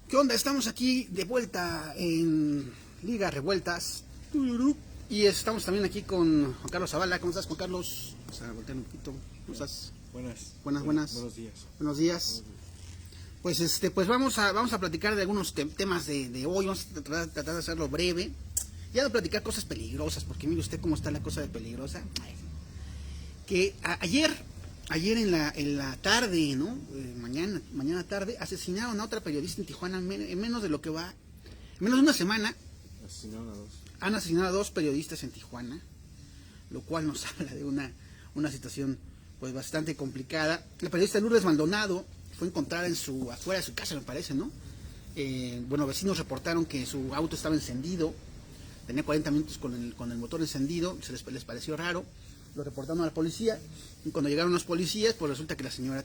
¿Qué onda? Estamos aquí de vuelta en Ligas Revueltas. Y estamos también aquí con Juan Carlos Zavala. ¿Cómo estás, Juan Carlos? Vamos a voltear un poquito. ¿Cómo estás? Buenas. Buenas. Buenos días. Buenos días. Pues vamos a platicar de algunos temas de hoy. Vamos a tratar de hacerlo breve. Ya de platicar cosas peligrosas, porque mire usted cómo está la cosa de peligrosa. Que ayer en la tarde, ¿no? Mañana tarde, asesinaron a otra periodista en Tijuana en menos de lo que va, en menos de una semana. Asesinaron a dos. Han asesinado a dos periodistas en Tijuana, lo cual nos habla de una situación pues bastante complicada. La periodista Lourdes Maldonado fue encontrada afuera de su casa, me parece, ¿no? Bueno, vecinos reportaron que su auto estaba encendido, tenía 40 minutos con el motor encendido, les pareció raro, lo reportaron a la policía, y cuando llegaron los policías, pues resulta que la señora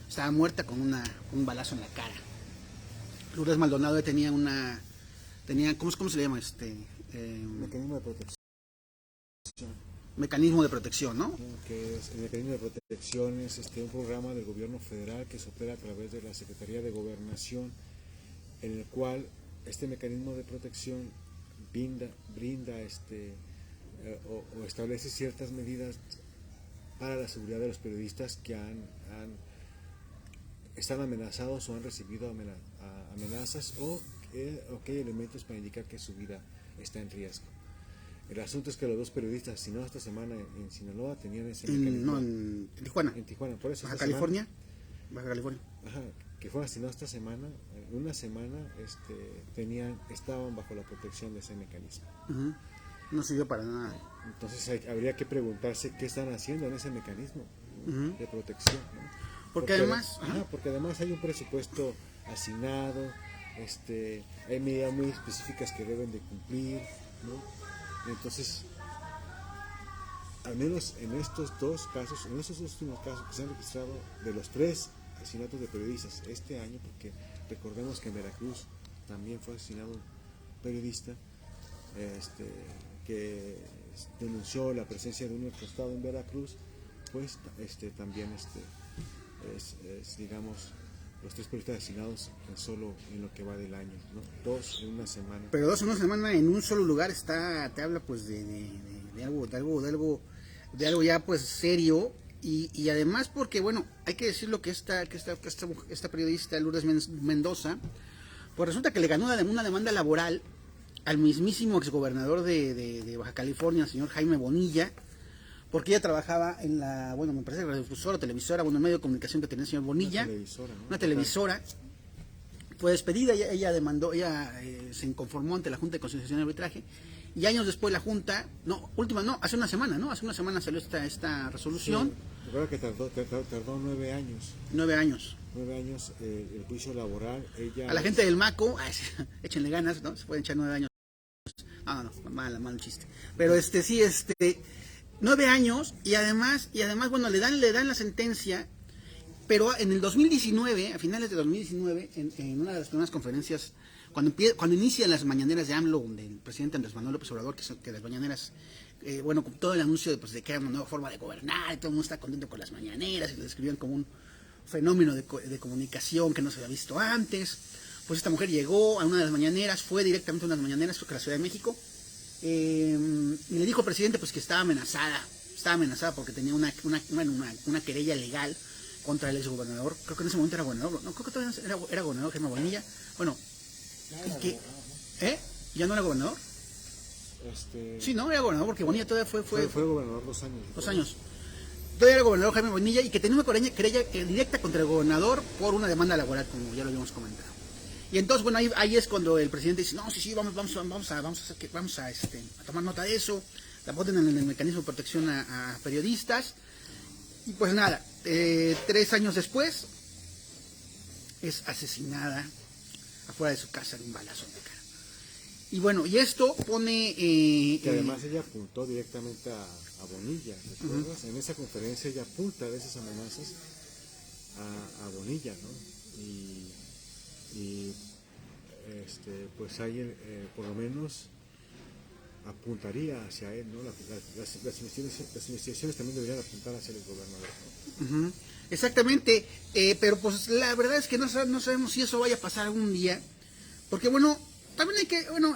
estaba muerta con un balazo en la cara. Lourdes Maldonado tenía ¿cómo se le llama? Mecanismo de protección. Mecanismo de protección, ¿no? Que es el mecanismo de protección es un programa del gobierno federal que se opera a través de la Secretaría de Gobernación, en el cual este mecanismo de protección brinda o establece ciertas medidas para la seguridad de los periodistas que están amenazados o han recibido amenazas o que hay elementos para indicar que su vida está en riesgo. El asunto es que los dos periodistas asesinados esta semana en Sinaloa tenían ese mecanismo. No, en Tijuana. En Tijuana, por eso. Baja California. Baja California. Ajá, que fueron asesinados esta semana, en una semana estaban bajo la protección de ese mecanismo. No sirvió para nada. Entonces habría que preguntarse qué están haciendo en ese mecanismo de protección, ¿no? Porque además hay un presupuesto asignado, hay medidas muy específicas que deben de cumplir, ¿no? Entonces, al menos en estos dos últimos casos que se han registrado de los 3 asesinatos de periodistas este año, porque recordemos que en Veracruz también fue asesinado un periodista que denunció la presencia de un narcoestado en Veracruz, pues también digamos, los 3 periodistas asesinados solo en lo que va del año, ¿no? 2 en una semana. Pero 2 en una semana en un solo lugar te habla pues de algo ya pues serio, y además porque bueno, hay que decirlo que esta periodista Lourdes Mendoza, pues resulta que le ganó una demanda laboral al mismísimo exgobernador de Baja California, el señor Jaime Bonilla, porque ella trabajaba en me parece que radiodifusora, televisora, el medio de comunicación que tenía el señor Bonilla, una televisora. Fue despedida, ella demandó, se inconformó ante la Junta de Conciliación y Arbitraje, y años después la Junta, hace una semana salió esta resolución. Sí, recuerda que tardó 9 años. 9 años. 9 años el juicio laboral. A la gente del MACO, échenle ganas, ¿no? Se pueden echar 9 años. No, mal chiste. Pero sí, 9 años, y además, bueno, le dan la sentencia. Pero en el 2019, a finales de 2019, en una de las primeras conferencias, cuando inician las mañaneras de AMLO, del presidente Andrés Manuel López Obrador, que las mañaneras, con todo el anuncio de que era una nueva forma de gobernar, y todo el mundo está contento con las mañaneras, y lo describían como un fenómeno de comunicación que no se había visto antes. Pues esta mujer llegó a una de las mañaneras, fue directamente a unas mañaneras, creo que a la Ciudad de México, y le dijo al presidente pues que estaba amenazada porque tenía una querella legal contra el exgobernador, creo que en ese momento era gobernador, no, creo que todavía era gobernador Jaime Bonilla, bueno, ¿ya no era gobernador? Sí, no, era gobernador, porque Bonilla todavía fue gobernador 2 años. 2 años. Todavía era gobernador Jaime Bonilla, y que tenía una querella directa contra el gobernador por una demanda laboral, como ya lo habíamos comentado. Y entonces, bueno, ahí es cuando el presidente dice, no, sí, vamos a tomar nota de eso, la ponen en el mecanismo de protección a periodistas. Y pues nada, 3 años después es asesinada afuera de su casa de un balazo en la cara. Y bueno, y esto pone... que además ella apuntó directamente a Bonilla, ¿recuerdas? En esa conferencia ella apunta de esas amenazas a Bonilla, ¿no? Y pues hay por lo menos apuntaría hacia él, ¿no? Las investigaciones también deberían apuntar hacia el gobernador, ¿no? Uh-huh. Exactamente, pero pues la verdad es que no sabemos si eso vaya a pasar algún día, porque bueno, también hay que, bueno,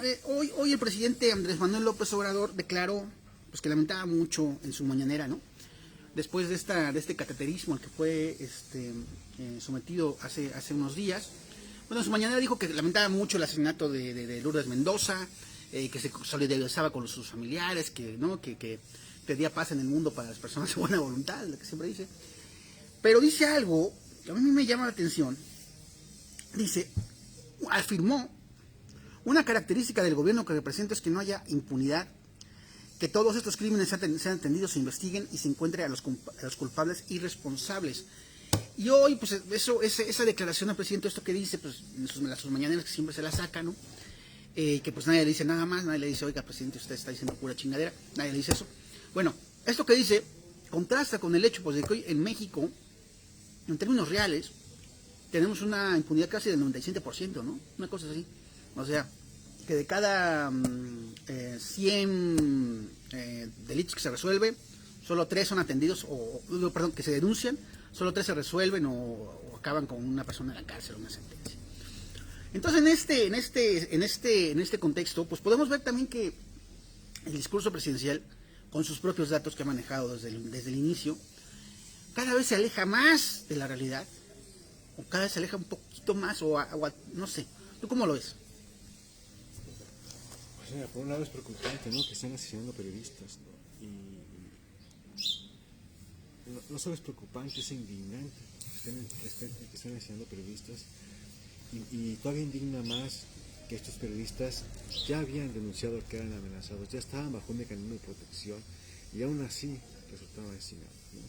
hoy el presidente Andrés Manuel López Obrador declaró pues que lamentaba mucho en su mañanera, ¿no? Después de este cateterismo al que fue sometido hace unos días. Bueno, en su mañanera dijo que lamentaba mucho el asesinato de Lourdes Mendoza, que se solidarizaba con sus familiares, que pedía paz en el mundo para las personas de buena voluntad, lo que siempre dice. Pero dice algo que a mí me llama la atención. Dice, afirmó, una característica del gobierno que representa es que no haya impunidad, que todos estos crímenes sean atendidos, se investiguen y se encuentre a los culpables y responsables. Y hoy, pues esa declaración del presidente, esto que dice, pues en sus mañaneras que siempre se la saca, ¿no? Que pues nadie le dice nada más, nadie le dice, oiga, presidente, usted está diciendo pura chingadera, nadie le dice eso. Bueno, esto que dice contrasta con el hecho pues, de que hoy en México, en términos reales, tenemos una impunidad casi del 97%, ¿no? Una cosa así. O sea, que de cada 100 delitos que se resuelve, solo 3 son atendidos, que se denuncian, solo 3 se resuelven o acaban con una persona en la cárcel o una sentencia. Entonces, en este contexto, pues podemos ver también que el discurso presidencial, con sus propios datos que ha manejado desde el inicio, cada vez se aleja más de la realidad, o cada vez se aleja un poquito más, no sé. ¿Tú cómo lo ves? Pues mira, por un lado es preocupante, ¿no? Que estén asesinando periodistas, ¿no? Y no solo es preocupante, es indignante que estén asesinando periodistas. Y todavía indigna más que estos periodistas ya habían denunciado que eran amenazados, ya estaban bajo un mecanismo de protección y aún así resultaron asesinados, ¿no?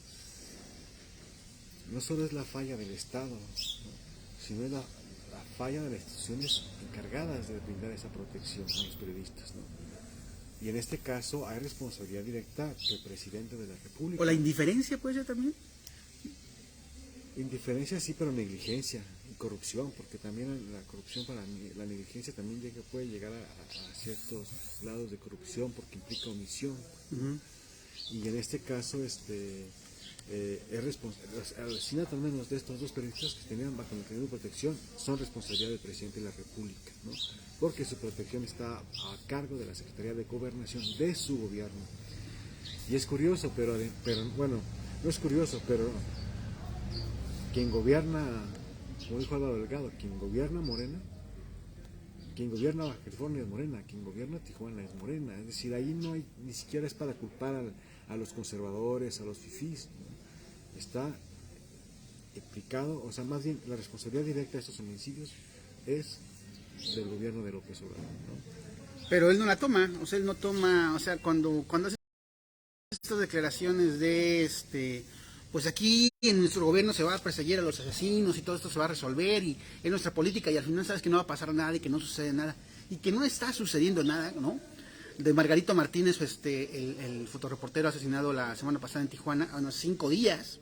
No solo es la falla del Estado, ¿no? Sino es la falla de las instituciones encargadas de brindar esa protección a los periodistas, ¿no? Y en este caso hay responsabilidad directa del presidente de la República. ¿O la indiferencia puede ser también? Indiferencia sí, pero negligencia y corrupción, porque también la corrupción la negligencia también puede llegar a ciertos lados de corrupción porque implica omisión. Uh-huh. Y en este caso es responsable, el asesinato al menos de estos 2 periodistas que tenían bajo el mecanismo de protección son responsabilidad del presidente de la República, ¿no? Porque su protección está a cargo de la Secretaría de Gobernación de su gobierno. Y es curioso, pero bueno, no es curioso, pero quien gobierna, como dijo Álvaro Delgado, quien gobierna Morena, quien gobierna Baja California es Morena, quien gobierna Tijuana es Morena. Es decir, ahí no hay, ni siquiera es para culpar a los conservadores, a los fifís, ¿no? Está implicado, o sea, más bien la responsabilidad directa de estos homicidios es del gobierno de López Obrador, ¿no? Pero él no la toma, o sea, él no toma, o sea, cuando hace estas declaraciones de pues aquí en nuestro gobierno se va a perseguir a los asesinos y todo esto se va a resolver y es nuestra política y al final sabes que no va a pasar nada y que no sucede nada y que no está sucediendo nada, ¿no? De Margarito Martínez, el fotoreportero asesinado la semana pasada en Tijuana, a unos 5 días,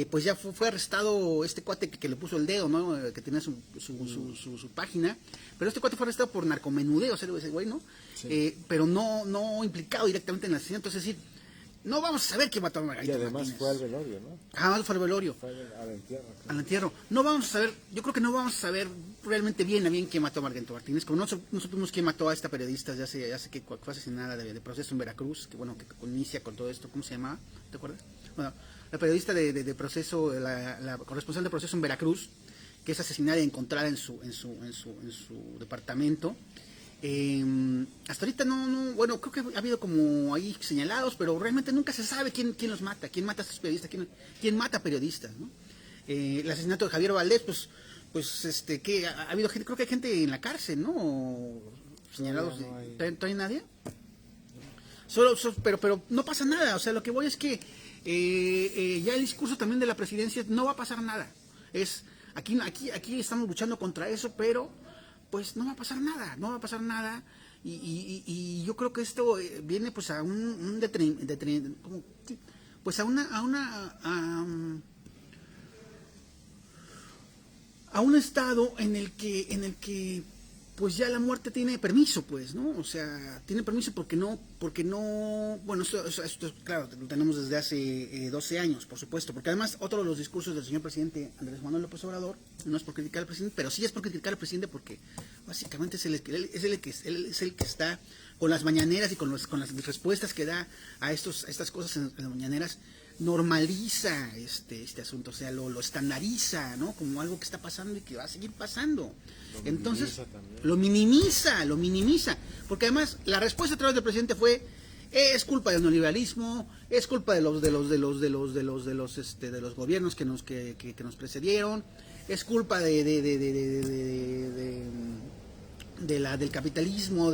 pues ya fue arrestado este cuate que le puso el dedo, ¿no? Que tenía su página, pero este cuate fue arrestado por narcomenudeo, o sea, ese güey, ¿no? Sí. Pero no implicado directamente en el asesinato, es decir, no vamos a saber quién mató a Margarito Martínez. Y además fue al velorio, ¿no? Jamás fue al velorio. Fue al entierro. Claro. Al entierro. No vamos a saber, yo creo que no vamos a saber realmente bien quién mató a Margarito Martínez, como no supimos quién mató a esta periodista, ya sé que fue asesinada de proceso en Veracruz, que bueno, que inicia con todo esto, ¿cómo se llamaba? ¿Te acuerdas? Bueno, la periodista de proceso, la corresponsal de proceso en Veracruz, que es asesinada y encontrada en su departamento. Hasta ahorita bueno, creo que ha habido como ahí señalados, pero realmente nunca se sabe quién los mata, quién mata a estos periodistas, quién mata a periodistas, ¿no? El asesinato de Javier Valdés, pues que ha habido gente, creo que hay gente en la cárcel, ¿no? Señalados, no hay nadie. Pero no pasa nada, o sea, lo que voy es que ya el discurso también de la presidencia no va a pasar nada. Aquí estamos luchando contra eso, pero pues no va a pasar nada, y yo creo que esto viene pues a a un estado en el que pues ya la muerte tiene permiso, pues, ¿no? O sea, tiene permiso porque no, bueno, esto claro, lo tenemos desde hace 12 años, por supuesto, porque además otro de los discursos del señor presidente Andrés Manuel López Obrador, no es por criticar al presidente, pero sí es por criticar al presidente porque básicamente es el que está con las mañaneras y con las respuestas que da a estas cosas en las mañaneras, normaliza este asunto, o sea, lo estandariza, ¿no? Como algo que está pasando y que va a seguir pasando. Entonces, lo minimiza, porque además la respuesta a través del presidente fue es culpa del neoliberalismo, es culpa de los gobiernos que nos precedieron, es culpa del capitalismo,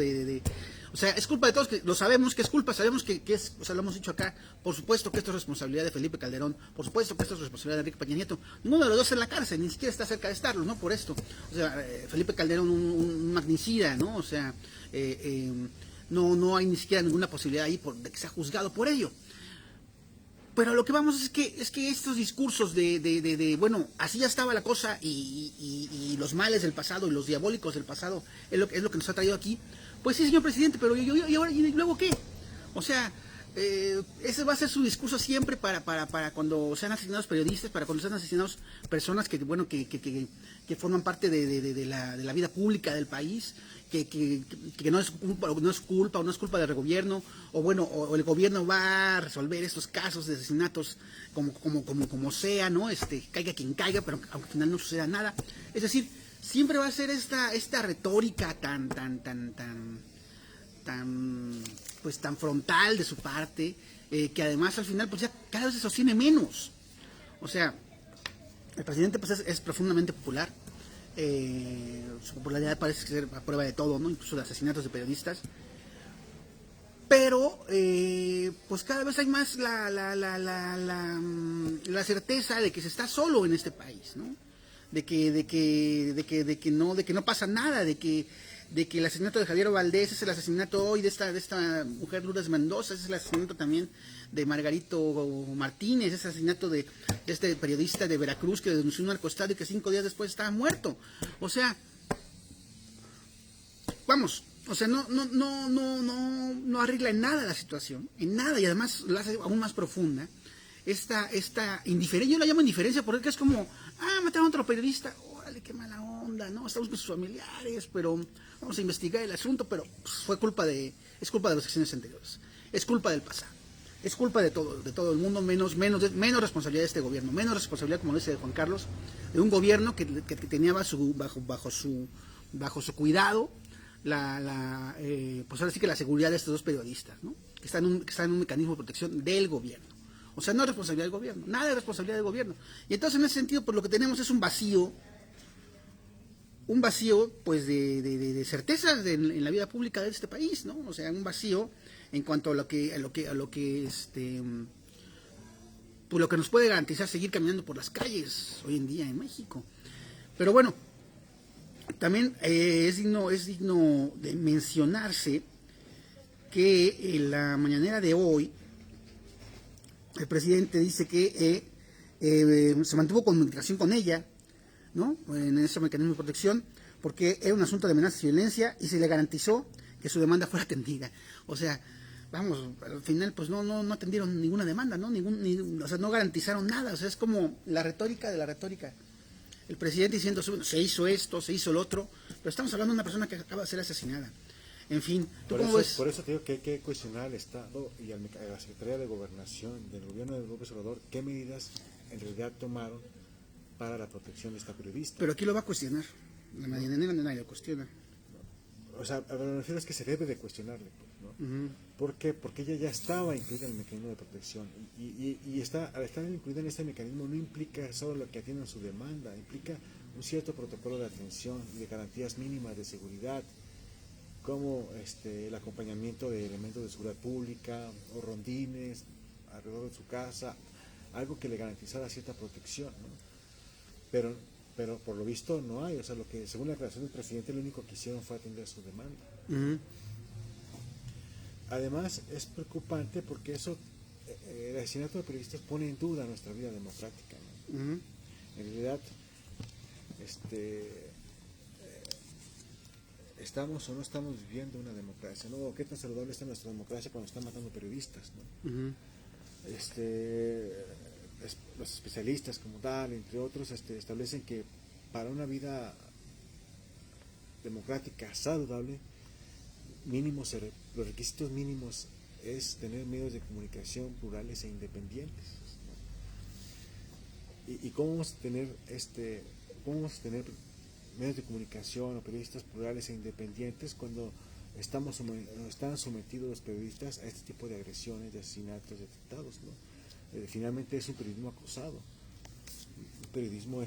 o sea, es culpa de todos, que lo sabemos que es culpa, sabemos que es, o sea, lo hemos dicho acá, por supuesto que esto es responsabilidad de Felipe Calderón, por supuesto que esto es responsabilidad de Enrique Peña Nieto, ninguno de los dos en la cárcel, ni siquiera está cerca de estarlo, ¿no? Por esto, o sea, Felipe Calderón un magnicida, ¿no? O sea, no hay ni siquiera ninguna posibilidad ahí de que sea juzgado por ello. Pero lo que vamos es que estos discursos bueno, así ya estaba la cosa y los males del pasado y los diabólicos del pasado es lo que nos ha traído aquí. Pues sí, señor presidente, pero ¿y ahora y luego qué? O sea, ese va a ser su discurso siempre para cuando sean asesinados periodistas, para cuando sean asesinados personas que bueno que forman parte de la vida pública del país, que no es culpa del gobierno, o bueno, o el gobierno va a resolver estos casos de asesinatos como sea, ¿no? Caiga quien caiga, pero aunque al final no suceda nada. Es decir, siempre va a ser esta retórica tan frontal de su parte, que además al final pues ya cada vez se sostiene menos. O sea, el presidente pues es profundamente popular, su popularidad parece ser a prueba de todo, ¿no? Incluso de asesinatos de periodistas, pero pues cada vez hay más la certeza de que se está solo en este país, ¿no? De que no pasa nada, de que el asesinato de Javier Valdés es el asesinato hoy de esta mujer Lourdes Mendoza, es el asesinato también de Margarito Martínez, es el asesinato de este periodista de Veracruz que denunció un narcoestado y que 5 días después estaba muerto. O sea, vamos, o sea, no arregla en nada la situación, en nada, y además la hace aún más profunda. Esta indiferencia, yo la llamo indiferencia porque es como, mataron a otro periodista, órale, qué mala onda, ¿no? Estamos con sus familiares, pero vamos a investigar el asunto, pero pues, es culpa de los sexenios anteriores, es culpa del pasado, es culpa de todo el mundo, menos responsabilidad de este gobierno, menos responsabilidad, como lo dice Juan Carlos, de un gobierno que tenía bajo su cuidado pues ahora sí que la seguridad de estos dos periodistas, ¿no? Que están en un mecanismo de protección del gobierno. O sea, no es responsabilidad del gobierno, nada de responsabilidad del gobierno. Y entonces en ese sentido, pues lo que tenemos es un vacío pues de certezas en la vida pública de este país, ¿no? O sea, un vacío en cuanto a lo que pues lo que nos puede garantizar seguir caminando por las calles hoy en día en México. Pero bueno, también es digno de mencionarse que en la mañanera de hoy el presidente dice que se mantuvo comunicación con ella, ¿no? En ese mecanismo de protección, porque era un asunto de amenaza y violencia y se le garantizó que su demanda fuera atendida. O sea, vamos, al final pues no atendieron ninguna demanda, ¿no? O sea, no garantizaron nada. O sea, es como la retórica de la retórica. El presidente diciendo, se hizo esto, se hizo lo otro, pero estamos hablando de una persona que acaba de ser asesinada. En fin, ¿tú cómo ves? Por eso te digo que hay que cuestionar al Estado y a la Secretaría de Gobernación del gobierno de López Obrador qué medidas en realidad tomaron para la protección de esta periodista. Pero aquí lo va a cuestionar. La mañanera nadie lo cuestiona. O sea, a lo que me refiero es que se debe de cuestionarle, pues, ¿no? Uh-huh. ¿Por qué? Porque ella ya estaba incluida en el mecanismo de protección y al estar incluida en este mecanismo no implica solo lo que atiendan su demanda, implica un cierto protocolo de atención y de garantías mínimas de seguridad, como el acompañamiento de elementos de seguridad pública o rondines alrededor de su casa, algo que le garantizara cierta protección, ¿no? Pero por lo visto no hay, o sea, lo que según la declaración del presidente lo único que hicieron fue atender su demanda. Uh-huh. Además es preocupante porque eso, el asesinato de periodistas pone en duda nuestra vida democrática, ¿no? Uh-huh. En realidad, ¿estamos o no estamos viviendo una democracia? ¿No? ¿Qué tan saludable está nuestra democracia cuando están matando periodistas? ¿No? Ujú. Los especialistas como tal, entre otros, establecen que para una vida democrática saludable, los requisitos mínimos es tener medios de comunicación plurales e independientes, ¿no? ¿Y cómo vamos a tener medios de comunicación o periodistas plurales e independientes cuando están sometidos los periodistas a este tipo de agresiones, de asesinatos, de atentados, ¿no? Finalmente es un periodismo acosado, un periodismo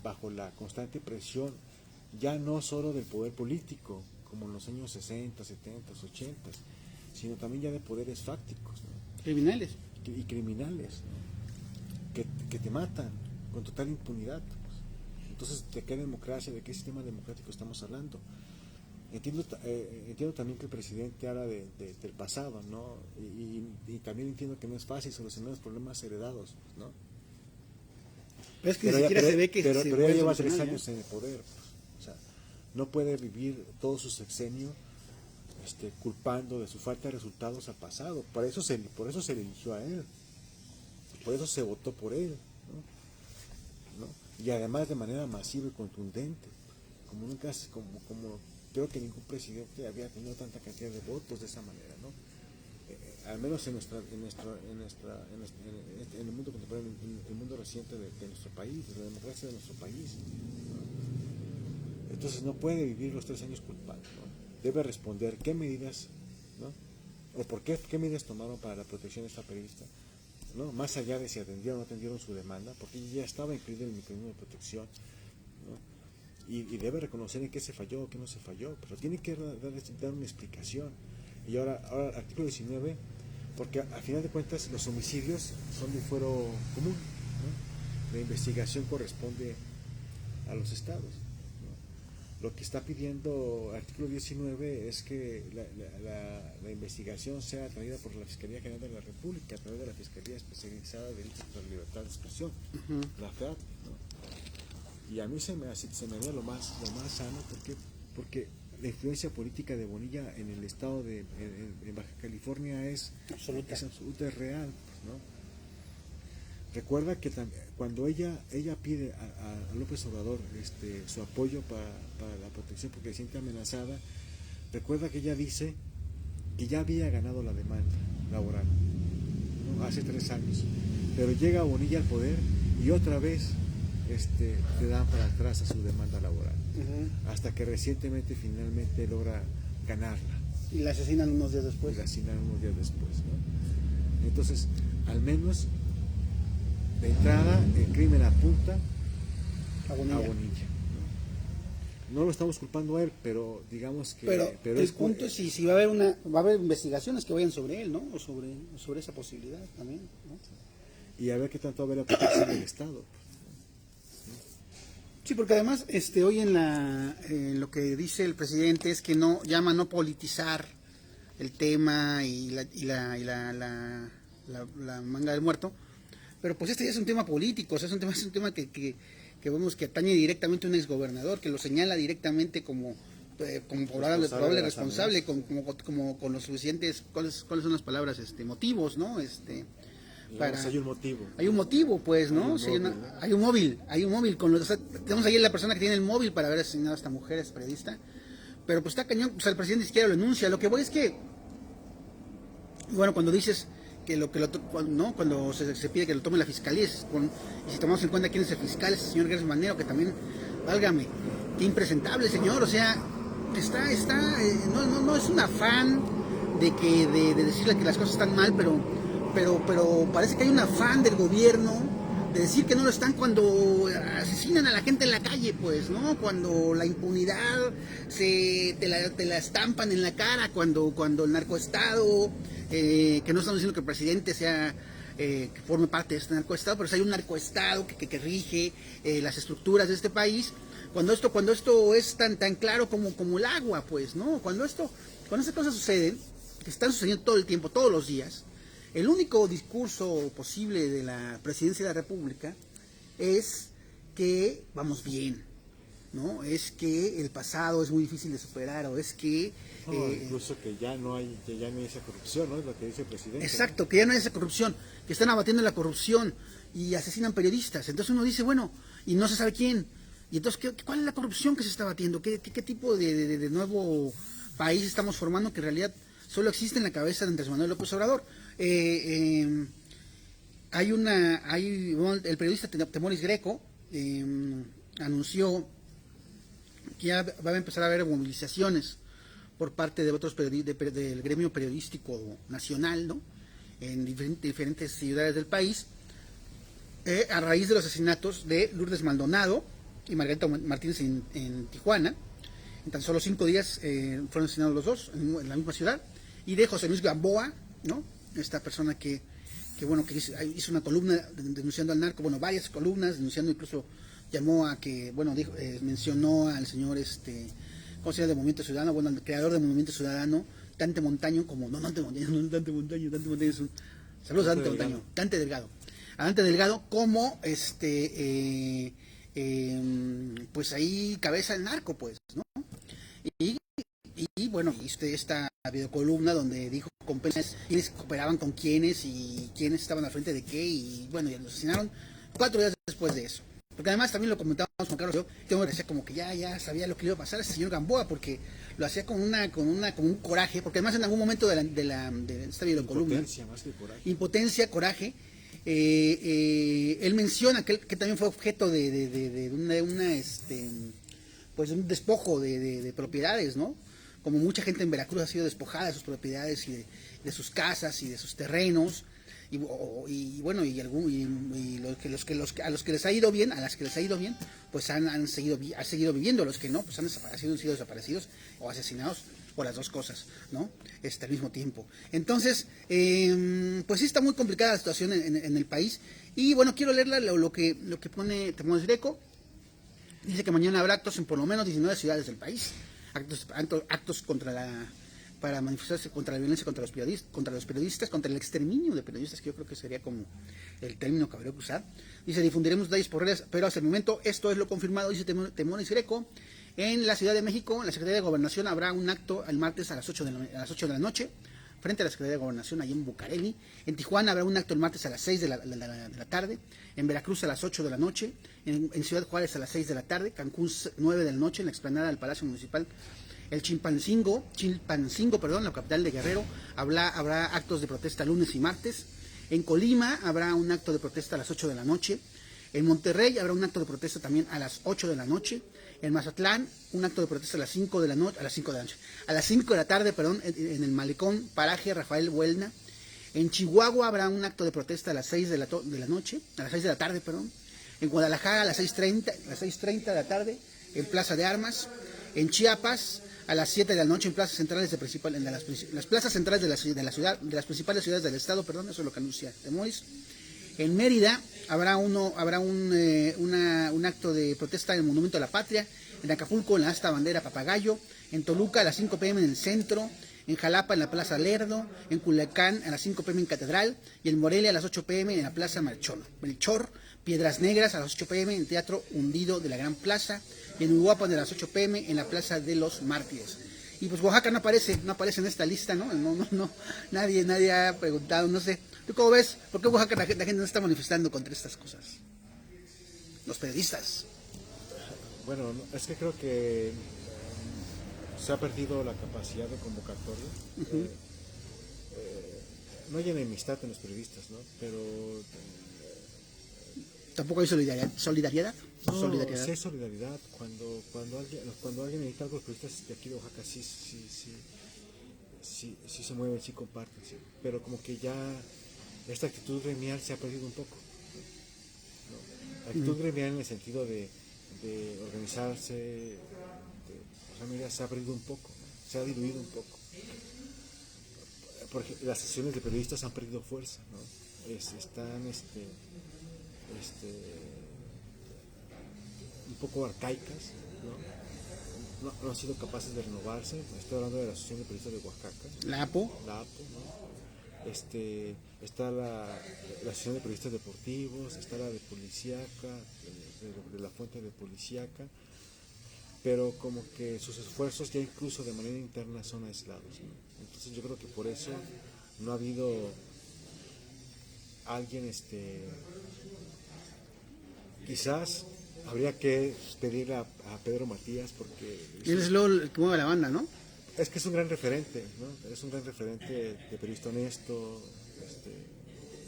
bajo la constante presión, ya no solo del poder político, como en los años 60, 70, 80, sino también ya de poderes fácticos, ¿no? Criminales. Y criminales, ¿no? que te matan con total impunidad. Pues. Entonces, ¿de qué democracia, de qué sistema democrático estamos hablando? Entiendo también que el presidente habla del pasado, ¿no? Y también entiendo que no es fácil solucionar los problemas heredados, ¿no? Pero es que ni siquiera se ve que pero se ya puede lleva 3 solucionar, años en el poder, pues. O sea, no puede vivir todo su sexenio culpando de su falta de resultados al pasado. Por eso se le eligió a él, por eso se votó por él, ¿no? Y además de manera masiva y contundente, como nunca, como creo que ningún presidente había tenido tanta cantidad de votos de esa manera, ¿no? Al menos en el mundo contemporáneo, en el mundo reciente de nuestro país, de la democracia de nuestro país, ¿no? Entonces no puede vivir los 3 años culpando, ¿no? Debe responder qué medidas, ¿no? O por qué medidas tomaron para la protección de esta periodista, ¿no? Más allá de si atendieron o no atendieron su demanda, porque ya estaba incluido en el mecanismo de protección, ¿no? Y debe reconocer en qué se falló o qué no se falló, pero tiene que dar una explicación. Y ahora artículo 19, porque a final de cuentas los homicidios son de fuero común, ¿no? La investigación corresponde a los estados, ¿no? Lo que está pidiendo artículo 19 es que la investigación sea traída por la Fiscalía General de la República a través de la Fiscalía Especializada de Delitos contra la Libertad de Expresión, la FEAD, ¿no? Y a mí se me haría lo más sano, porque la influencia política de Bonilla en el estado en Baja California es absoluta, es real, ¿no? Recuerda que cuando ella pide a López Obrador su apoyo para la protección porque se siente amenazada, recuerda que ella dice que ya había ganado la demanda laboral, ¿no? Hace 3 años, pero llega Bonilla al poder y otra vez le dan para atrás a su demanda laboral, hasta que recientemente finalmente logra ganarla. Y la asesinan unos días después. ¿No? Entonces, al menos de entrada, el crimen apunta a Bonilla. ¿No? No lo estamos culpando a él, pero digamos que... Pero el punto es si va a haber investigaciones que vayan sobre él, ¿no? O sobre esa posibilidad también, ¿no? Y a ver qué tanto va a haber la protección del Estado. Sí, porque además hoy en lo que dice el presidente es que llama a no politizar el tema y la manga del muerto, pero pues ya es un tema político, o sea, es un tema que vemos que atañe directamente a un exgobernador, que lo señala directamente como probable responsable, como con los suficientes, ¿cuáles son las palabras? Motivos, ¿no? Hay un motivo. Hay un motivo, pues, ¿no? Hay un móvil. Tenemos ahí la persona que tiene el móvil para haber asesinado a esta mujer, a esta periodista. Pero pues está cañón, el presidente ni siquiera lo enuncia. Lo que voy es que, bueno, cuando dices que cuando se pide que lo tome la fiscalía, y si tomamos en cuenta quién es el fiscal, es el señor Gertz Manero, que también, válgame, qué impresentable, señor, o sea, no es un afán de decirle que las cosas están mal, pero parece que hay un afán del gobierno de decir que no lo están cuando asesinan a la gente en la calle, pues, ¿no? Cuando la impunidad te la estampan en la cara, cuando el narcoestado, que no estamos diciendo que el presidente que forme parte de este narcoestado, pero si hay un narcoestado que rige las estructuras de este país, cuando esto es tan claro como el agua, pues, ¿no? Cuando estas cosas suceden, que están sucediendo todo el tiempo, todos los días, el único discurso posible de la presidencia de la República es que vamos bien, ¿no? Es que el pasado es muy difícil de superar, o es que... incluso que ya no hay esa corrupción, ¿no? Es lo que dice el presidente. Exacto, ¿no? que ya no hay esa corrupción, que están abatiendo la corrupción y asesinan periodistas. Entonces uno dice, bueno, y no se sabe quién. Y entonces, ¿cuál es la corrupción que se está abatiendo? ¿Qué tipo de nuevo país estamos formando que en realidad solo existe en la cabeza de Andrés Manuel López Obrador? Bueno, el periodista Temoris Greco anunció que ya va a empezar a haber movilizaciones por parte de otros del gremio periodístico nacional, ¿no? En diferentes ciudades del país, a raíz de los asesinatos de Lourdes Maldonado y Margarita Martínez en Tijuana. En tan solo 5 días fueron asesinados los dos en la misma ciudad, y de José Luis Gamboa, ¿no? Esta persona que hizo una columna denunciando al narco, bueno, varias columnas denunciando, incluso llamó a que, bueno, mencionó al señor ¿cómo se llama? De Movimiento Ciudadano, bueno, el creador del Movimiento Ciudadano, Dante Montaño, como, no, Dante Montaño, no, Dante Montaño es un... Saludos a Dante Montaño, Dante Delgado. A Dante Delgado como, pues ahí cabeza del narco, pues, ¿no? Y bueno, viste esta videocolumna donde dijo con quiénes cooperaban con quiénes y quiénes estaban al frente de qué, y bueno, ya los asesinaron 4 días después de eso. Porque además también lo comentábamos con Carlos, yo me parecía como que ya sabía lo que le iba a pasar a ese señor Gamboa, porque lo hacía con un coraje, porque además en algún momento de esta videocolumna, Impotencia, más que coraje. Impotencia, coraje, él menciona que también fue objeto de pues un despojo de propiedades, ¿no? Como mucha gente en Veracruz ha sido despojada de sus propiedades y de sus casas y de sus terrenos, y bueno, a los que les ha ido bien, pues han seguido viviendo. Los que no, pues han sido desaparecidos o asesinados, o las dos cosas, ¿no? Al mismo tiempo. Entonces, pues sí está muy complicada la situación en el país. Y bueno, quiero leerla lo que pone Temoris Greco. Dice que mañana habrá actos en por lo menos 19 ciudades del país. Actos para manifestarse contra la violencia contra los periodistas, contra el exterminio de periodistas, que yo creo que sería como el término que habría que usar. Dice, difundiremos detalles por redes, pero hasta el momento esto es lo confirmado, dice Temoris Greco. En la Ciudad de México, en la Secretaría de Gobernación, habrá un acto el martes a las 8 de la noche, frente a la Secretaría de Gobernación, allí en Bucareli. En Tijuana habrá un acto el martes a las 6 de la tarde. En Veracruz a las 8 de la noche. En Ciudad Juárez a las 6 de la tarde. Cancún 9 de la noche, en la explanada del Palacio Municipal. El Chilpancingo, la capital de Guerrero, habrá actos de protesta lunes y martes. En Colima habrá un acto de protesta a las 8 de la noche. En Monterrey habrá un acto de protesta también a las 8 de la noche. En Mazatlán, un acto de protesta a las 5 de la tarde, en el Malecón, paraje Rafael Buelna. En Chihuahua habrá un acto de protesta a las 6 de la tarde. En Guadalajara a las 6:30 de la tarde, en Plaza de Armas. En Chiapas a las 7 de la noche en plazas centrales las plazas centrales de la ciudad, de las principales ciudades del estado, eso es lo que anuncia Temoris. En Mérida habrá un acto de protesta en el Monumento a la Patria. En Acapulco, en la asta bandera Papagayo. En Toluca, a las 5 p.m. en el centro. En Jalapa, en la Plaza Lerdo. En Culiacán, a las 5 p.m. en Catedral. Y en Morelia, a las 8 p.m. en la Plaza Melchor. Piedras Negras, a las 8 p.m. en el Teatro Hundido de la Gran Plaza. Y en Uruapan, a las 8 p.m. en la Plaza de los Mártires. Y pues Oaxaca no aparece en esta lista, ¿no? No, nadie ha preguntado, no sé. ¿Tú cómo ves? ¿Por qué Oaxaca la gente no está manifestando contra estas cosas? Los periodistas. Bueno, es que creo que se ha perdido la capacidad de convocatoria. No hay enemistad en los periodistas, ¿no? Pero... ¿Tampoco hay solidaridad? No, sí hay solidaridad. Cuando alguien necesita algo, los periodistas de aquí de Oaxaca sí se mueven, sí comparten, sí. Pero como que ya esta actitud gremial se ha perdido un poco, ¿no? La actitud gremial en el sentido de organizarse, se ha perdido un poco, ¿no? Se ha diluido un poco. Porque las sesiones de periodistas han perdido fuerza, ¿no? Están un poco arcaicas, ¿no? No han sido capaces de renovarse. Estoy hablando de la Asociación de Periodistas de Oaxaca, La APO, ¿no? Está la Asociación de Periodistas Deportivos, está la de Policíaca, de la Fuente de Policíaca, pero como que sus esfuerzos ya incluso de manera interna son aislados, ¿no? Entonces yo creo que por eso no ha habido alguien, quizás habría que pedirle a Pedro Matías, porque Él es luego el que mueve la banda, ¿no? es que es un gran referente, ¿no? Es un gran referente de periodista honesto,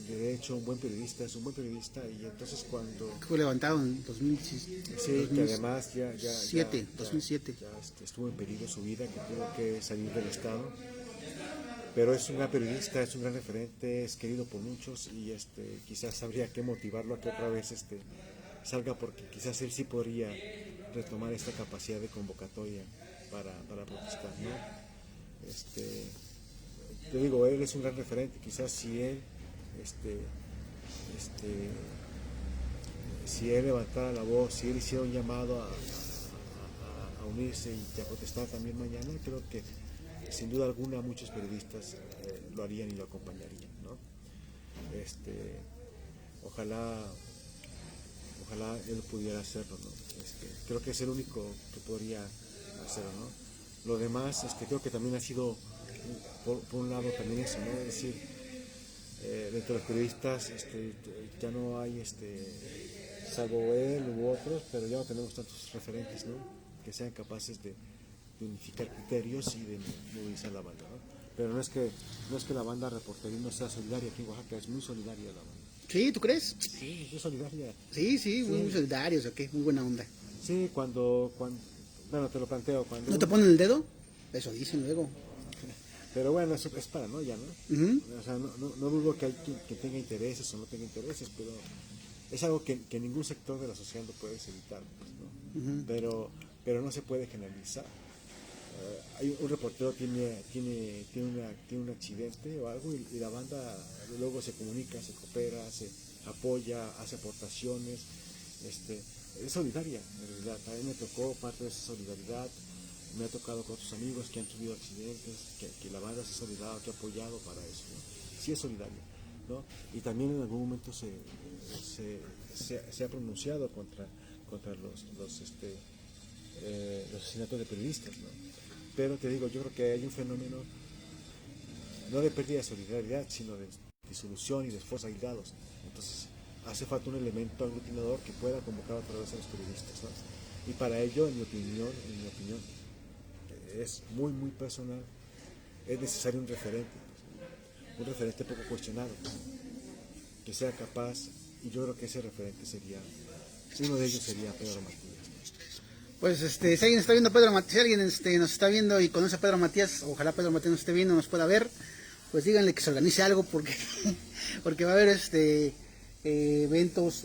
de derecho, un buen periodista, es un buen periodista, y entonces cuando... Fue levantado en 2007, Sí, que además ya 2007. estuvo en peligro su vida, que tuvo que salir del estado, pero es un gran periodista, es un gran referente, es querido por muchos, y quizás habría que motivarlo a que otra vez salga, porque quizás él sí podría retomar esta capacidad de convocatoria para protestar, ¿no? Te digo, él es un gran referente, quizás si él levantara la voz, si él hiciera un llamado a unirse y a protestar también mañana, creo que sin duda alguna muchos periodistas lo harían y lo acompañarían, ¿no? Ojalá él pudiera hacerlo, ¿no? Creo que es el único que podría hacerlo, ¿no? Lo demás, creo que también ha sido, por un lado también eso, ¿no? Es decir, dentro de los periodistas ya no hay, salvo él u otros, pero ya no tenemos tantos referentes, ¿no? Que sean capaces de unificar criterios y de movilizar la banda, ¿no? Pero no es que la banda reportería no sea solidaria. Aquí en Oaxaca es muy solidaria la banda. Sí, ¿tú crees? Sí, es solidaria. Sí, muy solidarios, ok, muy buena onda. Sí, cuando bueno, te lo planteo, cuando... ¿No te ponen el dedo? Eso dicen luego. Pero bueno, eso es paranoia, ¿no? Uh-huh. O sea, no dudo que hay que tenga intereses o no tenga intereses, pero es algo que ningún sector de la sociedad lo puedes evitar, pues, ¿no? Uh-huh. Pero no se puede generalizar. Hay un reportero tiene un accidente o algo, y la banda luego se comunica, se coopera, se apoya, hace aportaciones, es solidaria, en realidad. A mí me tocó parte de esa solidaridad, me ha tocado con otros amigos que han tenido accidentes, que la banda se ha solidario, que ha apoyado para eso, ¿no? Sí es solidaria, ¿no? Y también en algún momento se ha pronunciado contra los asesinatos de periodistas, ¿no? Pero te digo, yo creo que hay un fenómeno no de pérdida de solidaridad, sino de disolución y de esfuerzos aislados. Entonces hace falta un elemento aglutinador que pueda convocar otra vez a los periodistas, ¿no? Y para ello, en mi opinión, es muy muy personal, es necesario un referente poco cuestionado, que sea capaz, y yo creo que ese referente uno de ellos sería Pedro Matías. Pues si alguien está viendo a Pedro Matías, si alguien nos está viendo y conoce a Pedro Matías, ojalá Pedro Matías nos esté viendo, nos pueda ver, pues díganle que se organice algo, porque va a haber eventos,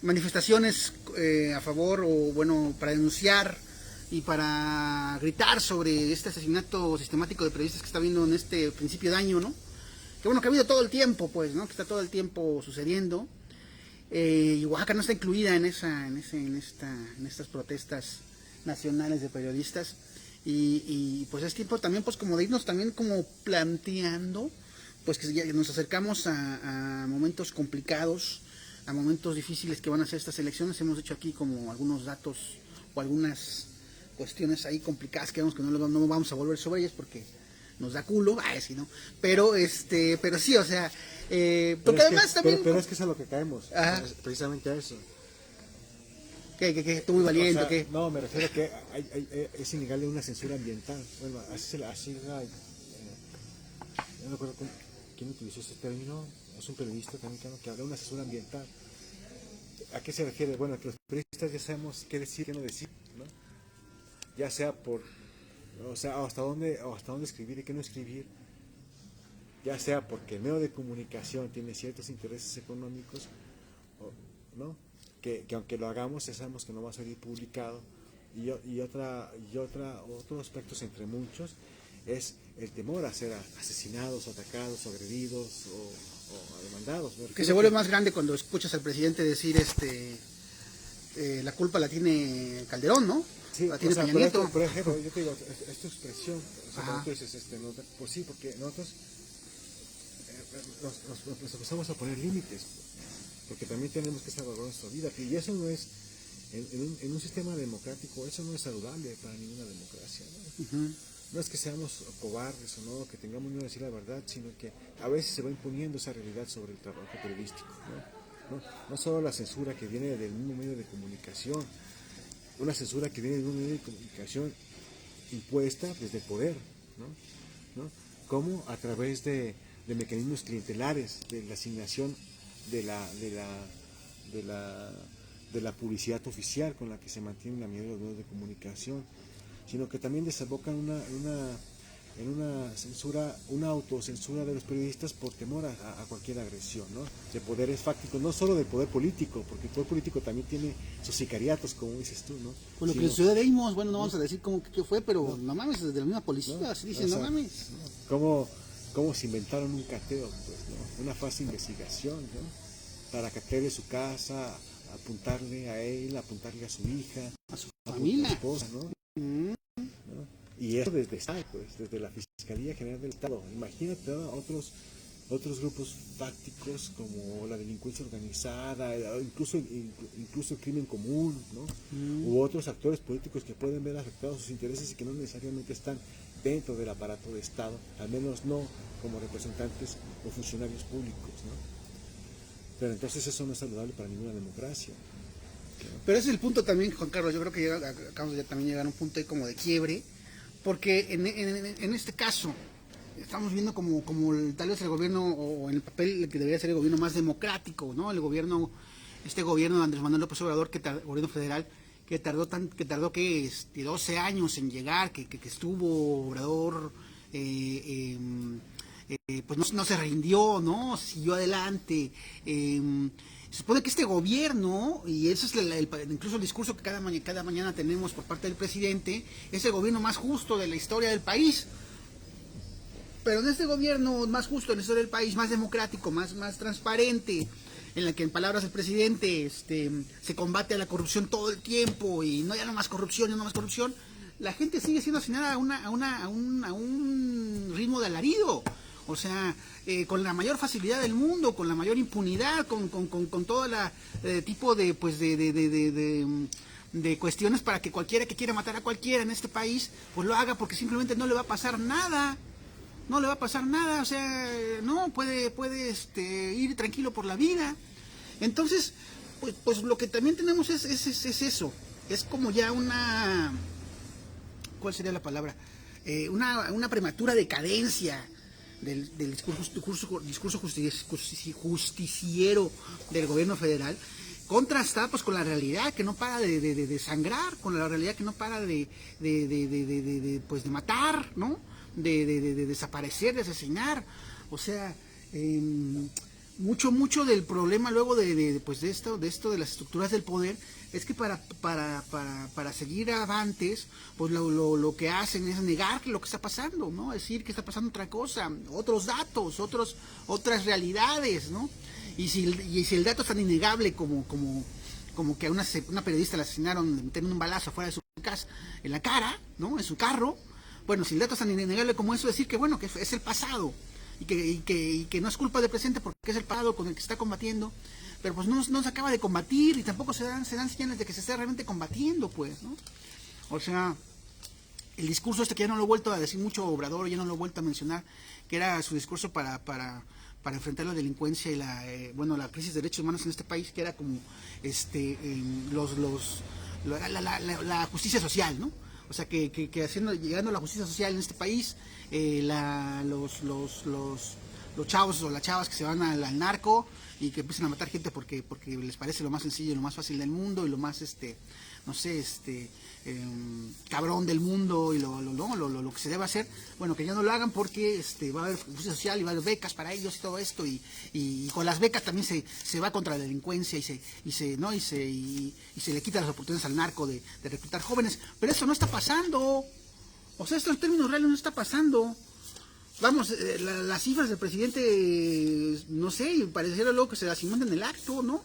manifestaciones a favor, o bueno, para denunciar y para gritar sobre este asesinato sistemático de periodistas que está habiendo en este principio de año, ¿no? Que bueno, que ha habido todo el tiempo, pues, ¿no? Que está todo el tiempo sucediendo. Y Oaxaca no está incluida en estas protestas nacionales de periodistas, y pues es tiempo también, pues, como de irnos también como planteando, pues, que ya nos acercamos a momentos complicados, a momentos difíciles que van a ser estas elecciones. Hemos hecho aquí como algunos datos o algunas cuestiones ahí complicadas que vemos que no vamos a volver sobre ellas porque nos da culo, sí, ¿no? Pero sí, o sea, porque además también... Pero es que es a lo que caemos, precisamente a eso. ¿Qué? ¿Tú muy valiente? O sea, ¿qué? No, me refiero a que es innegable una censura ambiental. Bueno, así no recuerdo quién utilizó ese término, es un periodista también que habla de una censura ambiental. ¿A qué se refiere? Bueno, que los periodistas ya sabemos qué decir, qué no decir, ¿no? Ya sea hasta dónde escribir y qué no escribir, ya sea porque el medio de comunicación tiene ciertos intereses económicos, ¿no? Que aunque lo hagamos, ya sabemos que no va a salir publicado, otros aspectos entre muchos es el temor a ser asesinados, atacados, o agredidos o demandados. Que se vuelve más grande cuando escuchas al presidente decir la culpa la tiene Calderón, ¿no? Sí, la tiene Peña Nieto. Por ejemplo, yo te digo, es tu expresión, cuando tú dices, pues sí, porque nosotros nos empezamos a poner límites, porque también tenemos que salvaguardar nuestra vida, y eso no es en un sistema democrático eso no es saludable para ninguna democracia, ¿no? No es que seamos cobardes o no, que tengamos miedo de decir la verdad, sino que a veces se va imponiendo esa realidad sobre el trabajo periodístico, no solo la censura que viene del mismo medio de comunicación, una censura que viene de un medio de comunicación impuesta desde el poder, ¿no? Como a través de mecanismos clientelares, de la asignación de la publicidad oficial con la que se mantienen la mayoría de los medios de comunicación, sino que también desembocan en una censura, una autocensura de los periodistas por temor a cualquier agresión, ¿no? De poderes fácticos, no solo del poder político, porque el poder político también tiene sus sicariatos, como dices tú, ¿no? Pues lo que sucedió de Imos, bueno, no vamos a decir cómo que fue, pero no mames, desde la misma policía, se dice, no mames. ¿Cómo se inventaron un cateo, pues, ¿no? Una falsa investigación, ¿no? Para catearle su casa, apuntarle a él, apuntarle a su hija, a su familia, a su esposa, ¿no? ¿No? Y eso desde la Fiscalía General del Estado. Imagínate otros grupos fácticos como la delincuencia organizada, incluso el crimen común, ¿no? U otros actores políticos que pueden ver afectados sus intereses y que no necesariamente están dentro del aparato de Estado, al menos no como representantes o funcionarios públicos, ¿no? Pero entonces eso no es saludable para ninguna democracia, ¿no? Pero ese es el punto también, Juan Carlos, yo creo que acabamos de también llegar a un punto ahí como de quiebre, porque en este caso estamos viendo como tal vez el gobierno, o en el papel que debería ser el gobierno más democrático, ¿no? El gobierno, este gobierno de Andrés Manuel López Obrador, gobierno federal, que tardó 12 años en llegar, que estuvo Obrador, pues no se rindió, ¿no? Siguió adelante. Se supone que este gobierno, y eso es incluso el discurso que cada mañana tenemos por parte del presidente, es el gobierno más justo de la historia del país. Pero en este gobierno más justo de la historia del país, más democrático, más transparente, en la que en palabras del presidente se combate a la corrupción todo el tiempo, y no más corrupción, la gente sigue siendo asignada a un ritmo de alarido. O sea, con la mayor facilidad del mundo, con la mayor impunidad, con todo tipo de cuestiones para que cualquiera que quiera matar a cualquiera en este país, pues lo haga, porque simplemente no le va a pasar nada. No le va a pasar nada, o sea, no puede ir tranquilo por la vida. Entonces, pues lo que también tenemos es eso. Es como ya ¿cuál sería la palabra? Una prematura decadencia del discurso justiciero del gobierno federal, contrastada pues con la realidad que no para de sangrar, con la realidad que no para de matar, ¿no? De desaparecer, de asesinar. O sea, mucho del problema luego de esto de las estructuras del poder es que para seguir avantes, pues lo que hacen es negar lo que está pasando, ¿no? Decir que está pasando otra cosa, otros datos, otras realidades, ¿no? Y si el dato es tan innegable como que a una periodista la asesinaron metiendo un balazo afuera de su casa, en la cara, ¿no? En su carro. Bueno, si el dato es tan innegable como eso, decir que bueno, que es el pasado y que no es culpa del presente porque es el pasado con el que se está combatiendo, pero pues no se acaba de combatir y tampoco se dan señales de que se esté realmente combatiendo, pues, ¿no? O sea, el discurso que ya no lo he vuelto a decir mucho Obrador, ya no lo he vuelto a mencionar, que era su discurso para enfrentar la delincuencia y la crisis de derechos humanos en este país, que era como la justicia social, ¿no? O sea, que llegando a la justicia social en este país, los chavos o las chavas que se van al narco y que empiezan a matar gente porque les parece lo más sencillo y lo más fácil del mundo y lo más cabrón del mundo y lo que se debe hacer, bueno, que ya no lo hagan porque va a haber justicia social y va a haber becas para ellos y todo esto, y con las becas también se va contra la delincuencia y se le quita las oportunidades al narco de reclutar jóvenes. Pero eso no está pasando. O sea, esto en términos reales no está pasando. Vamos, las cifras del presidente, no sé, pareciera luego que se las inventan en el acto, ¿no?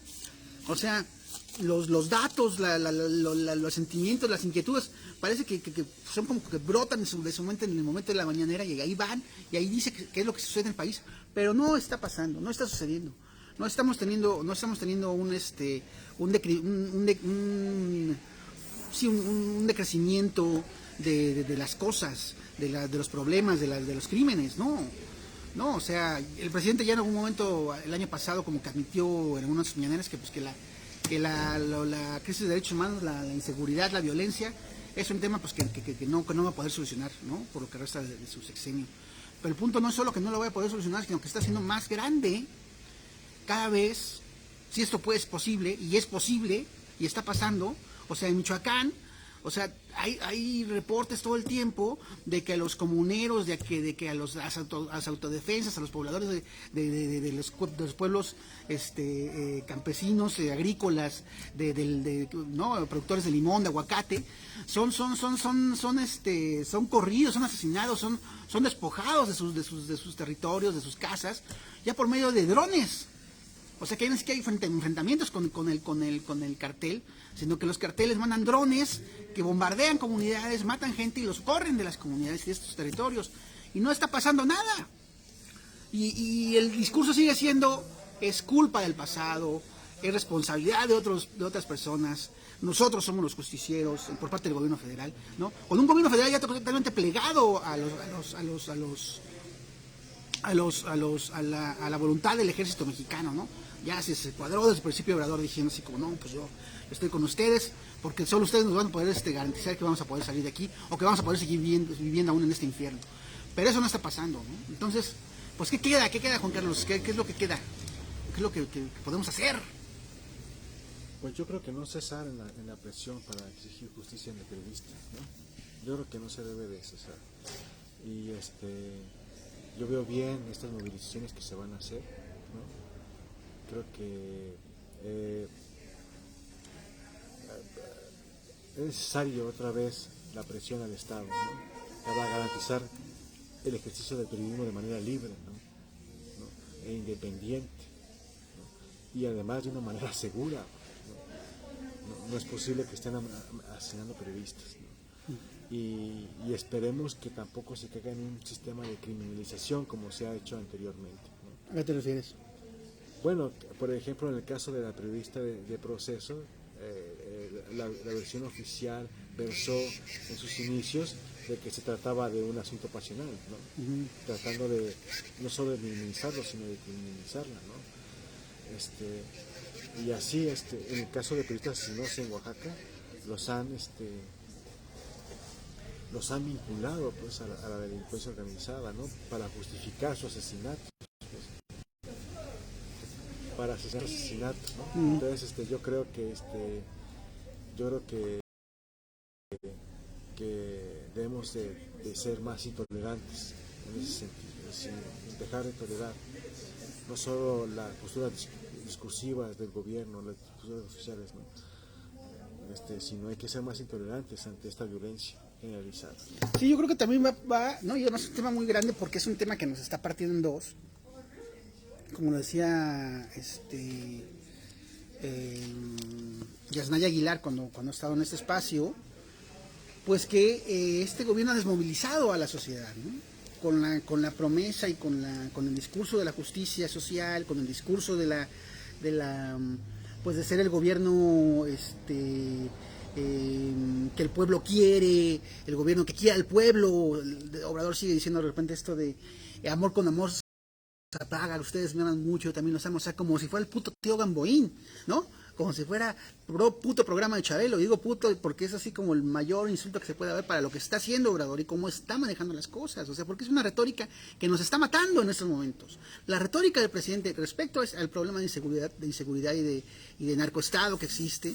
O sea, los datos, los sentimientos, las inquietudes, parece que son como que brotan de su mente en el momento de la mañanera, y ahí van, y ahí dice qué es lo que sucede en el país, pero no está pasando, no está sucediendo. No estamos teniendo un un decrecimiento de las cosas, de los problemas, de los crímenes, no, o sea, el presidente ya en algún momento el año pasado como que admitió en algunas mañaneras que la crisis de derechos humanos, la inseguridad, la violencia es un tema pues que no va a poder solucionar, ¿no? Por lo que resta de su sexenio. Pero el punto no es solo que no lo vaya a poder solucionar, sino que está siendo más grande cada vez, si esto es posible, y es posible, y está pasando. O sea, en Michoacán, o sea, hay reportes todo el tiempo de que a los comuneros, de que a las autodefensas, a los pobladores de los pueblos campesinos, agrícolas, ¿no? Productores de limón, de aguacate, son corridos, son asesinados, son despojados de sus territorios, de sus casas, ya por medio de drones. O sea que no es que hay enfrentamientos con el cartel, sino que los carteles mandan drones que bombardean comunidades, matan gente y los corren de las comunidades y de estos territorios. Y no está pasando nada. Y el discurso sigue siendo, es culpa del pasado, es responsabilidad de otras personas. Nosotros somos los justicieros por parte del gobierno federal, ¿no? Con un gobierno federal ya totalmente plegado a la voluntad del ejército mexicano, ¿no? Ya se cuadró desde el principio Obrador diciendo así como, no, pues yo estoy con ustedes, porque solo ustedes nos van a poder garantizar que vamos a poder salir de aquí, o que vamos a poder seguir viviendo aún en este infierno. Pero eso no está pasando, ¿no? Entonces, pues ¿qué queda, Juan Carlos? ¿Qué es lo que queda? ¿Qué es lo que podemos hacer? Pues yo creo que no cesar en la presión para exigir justicia en el periodista, ¿no? Yo creo que no se debe de cesar. Y yo veo bien estas movilizaciones que se van a hacer, ¿no? Creo que es necesario otra vez la presión al Estado, ¿no? Para garantizar el ejercicio del periodismo de manera libre, ¿no? E independiente, ¿no? Y además de una manera segura, ¿no? No es posible que estén asesinando periodistas, ¿no? Y esperemos que tampoco se caiga en un sistema de criminalización como se ha hecho anteriormente, ¿no? ¿A qué te refieres? Bueno, por ejemplo, en el caso de la periodista de Proceso, la versión oficial versó en sus inicios de que se trataba de un asunto pasional, ¿no? Uh-huh. Tratando de no solo de minimizarlo, sino de criminalizarla, ¿no? Y así, en el caso de periodistas asesinados en Oaxaca, los han vinculado pues a la delincuencia organizada, ¿no? Para justificar su asesinato. Para asesinato, ¿no? Entonces yo creo que debemos de ser más intolerantes en ese sentido, sin dejar de tolerar no solo la postura discursiva del gobierno, las posturas oficiales, ¿no? Sino hay que ser más intolerantes ante esta violencia generalizada. Sí, yo creo que también va, ¿no? Y además es un tema muy grande porque es un tema que nos está partiendo en dos. Como lo decía Yasnaya Aguilar cuando ha estado en este espacio, pues que este gobierno ha desmovilizado a la sociedad, ¿no? Con la promesa y con el discurso de la justicia social, con el discurso de ser el gobierno que el pueblo quiere, el gobierno que quiere al pueblo. Obrador sigue diciendo de repente esto de amor con amor se apaga, ustedes me aman mucho, yo también los amo, o sea, como si fuera el puto tío Gamboín, ¿no? Como si fuera puto programa de Chabelo. Digo puto porque es así como el mayor insulto que se puede haber para lo que está haciendo Obrador y cómo está manejando las cosas, o sea, porque es una retórica que nos está matando en estos momentos. La retórica del presidente respecto al problema de inseguridad y de narcoestado que existe,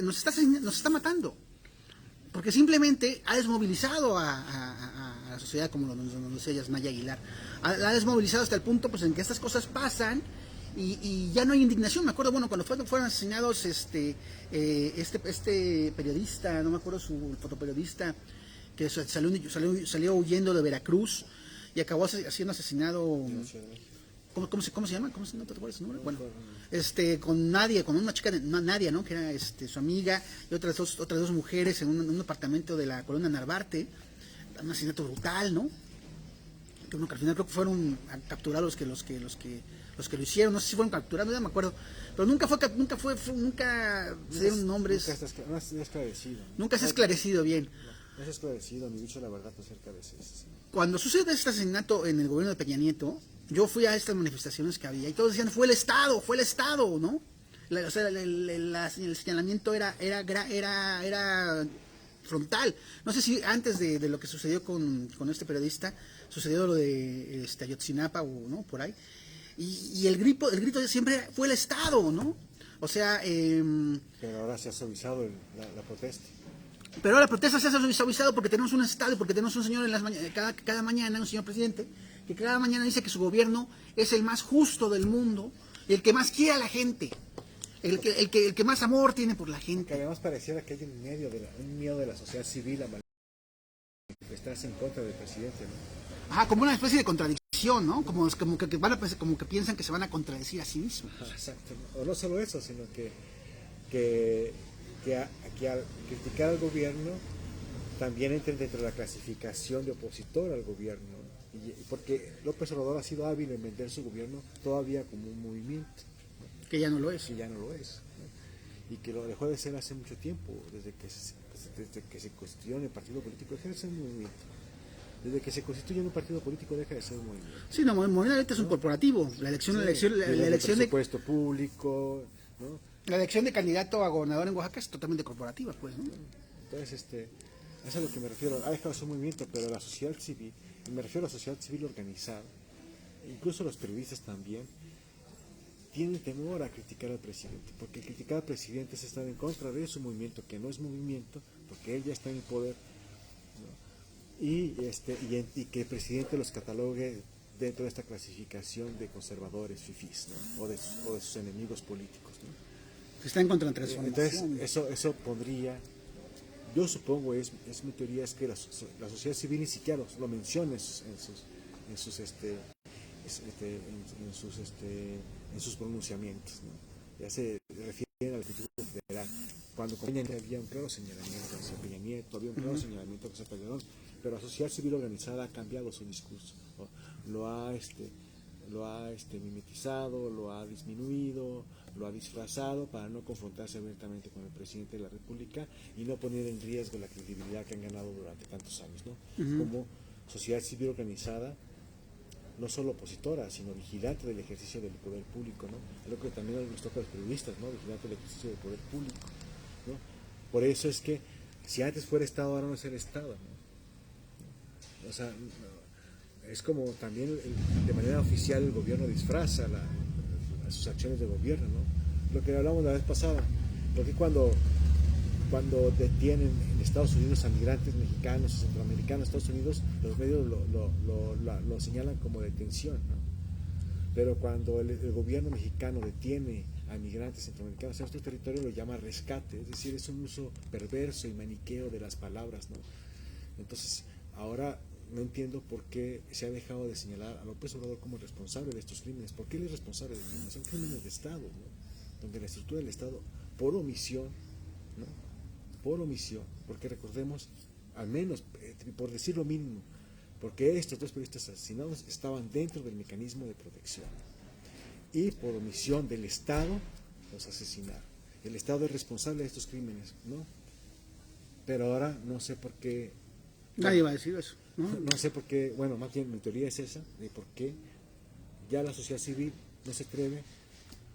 nos está matando, porque simplemente ha desmovilizado a la sociedad, como lo decía Yasnaya Aguilar. La ha desmovilizado hasta el punto pues en que estas cosas pasan y ya no hay indignación. Me acuerdo, bueno, cuando fueron asesinados este periodista, no me acuerdo su fotoperiodista, que salió huyendo de Veracruz y acabó siendo asesinado. ¿Cómo se llama? ¿No te acuerdas su nombre? Bueno, con una chica, Nadia, ¿no? Que era su amiga, y otras dos mujeres en un apartamento de la colonia Narvarte. Un asesinato brutal, ¿no? que bueno, que al final creo que fueron capturados los que lo hicieron, no sé si fueron capturados, no me acuerdo, pero nunca se dieron nombres, No es esclarecido. nunca se ha esclarecido bien. No es esclarecido ni dicho la verdad acerca de eso. Cuando sucede este asesinato en el gobierno de Peña Nieto, yo fui a estas manifestaciones que había y todos decían, fue el Estado, ¿no? O sea, el señalamiento era frontal. No sé si antes de lo que sucedió con este periodista, sucedió lo de Ayotzinapa o no, por ahí. Y el grito siempre fue el Estado, ¿no? O sea... pero ahora se ha suavizado la protesta. Pero la protesta se ha suavizado porque tenemos un Estado, porque tenemos un señor cada mañana, un señor presidente, que cada mañana dice que su gobierno es el más justo del mundo, y el que más quiere a la gente, el que más amor tiene por la gente. Que además pareciera que hay un miedo de la sociedad civil a manifestarse en contra del presidente, ¿no? Ajá, como una especie de contradicción, ¿no? Como que piensan que se van a contradecir a sí mismos. Exacto. O no solo eso, sino que al criticar al gobierno también entren dentro de la clasificación de opositor al gobierno, porque López Obrador ha sido hábil en vender su gobierno todavía como un movimiento, ¿no? Que ya no lo es. Que ya no lo es, ¿no? Y que lo dejó de ser hace mucho tiempo, desde que se constituyó en el partido político, deja de ser un movimiento. Desde que se constituye en un partido político deja de ser un movimiento. Sí, no, Morena ahorita es un corporativo. La elección de presupuesto público, ¿no? La elección de candidato a gobernador en Oaxaca es totalmente corporativa, pues, ¿no? Entonces, eso es a lo que me refiero. Ha dejado de ser un movimiento, pero la sociedad civil, y me refiero a la sociedad civil organizada, incluso los periodistas también, tienen temor a criticar al presidente, porque criticar al presidente es estar en contra de su movimiento, que no es movimiento, porque él ya está en el poder, ¿no? Y que el presidente los catalogue dentro de esta clasificación de conservadores, fifís, ¿no? o de sus enemigos políticos, ¿no? Que está en contra de la transformación. Entonces, eso pondría, yo supongo, es mi teoría, es que la sociedad civil ni siquiera lo menciona en sus pronunciamientos, ¿no? Ya se refieren al Ejecutivo Federal. Cuando con Peña Nieto había un claro señalamiento hacia Peña Nieto, había un claro señalamiento hacia Calderón, pero la sociedad civil organizada ha cambiado su discurso, ¿no? Lo ha mimetizado, lo ha disminuido, lo ha disfrazado para no confrontarse abiertamente con el presidente de la República y no poner en riesgo la credibilidad que han ganado durante tantos años, ¿no? Como sociedad civil organizada, no solo opositora, sino vigilante del ejercicio del poder público, ¿no? Algo que también nos toca a los periodistas, ¿no? Vigilante del ejercicio del poder público, ¿no? Por eso es que si antes fuera Estado, ahora no es el Estado, ¿no? O sea, es como también de manera oficial el gobierno disfraza sus acciones de gobierno, ¿no? Lo que hablamos la vez pasada, porque cuando detienen en Estados Unidos a migrantes mexicanos, centroamericanos, Estados Unidos, los medios lo señalan como detención, ¿no? Pero cuando el gobierno mexicano detiene a migrantes centroamericanos en nuestro territorio, lo llama rescate, es decir, es un uso perverso y maniqueo de las palabras, ¿no? Entonces, ahora no entiendo por qué se ha dejado de señalar a López Obrador como responsable de estos crímenes. ¿Por qué él es responsable de crímenes? Son crímenes de Estado, ¿no? Donde la estructura del Estado, por omisión, ¿no? Por omisión, porque recordemos, al menos, por decir lo mínimo, porque estos dos periodistas asesinados estaban dentro del mecanismo de protección. Y por omisión del Estado, los asesinaron. El Estado es responsable de estos crímenes, ¿no? Pero ahora no sé por qué. Nadie va a decir eso, ¿no? No sé por qué, bueno, más bien mi teoría es esa, de por qué ya la sociedad civil no se atreve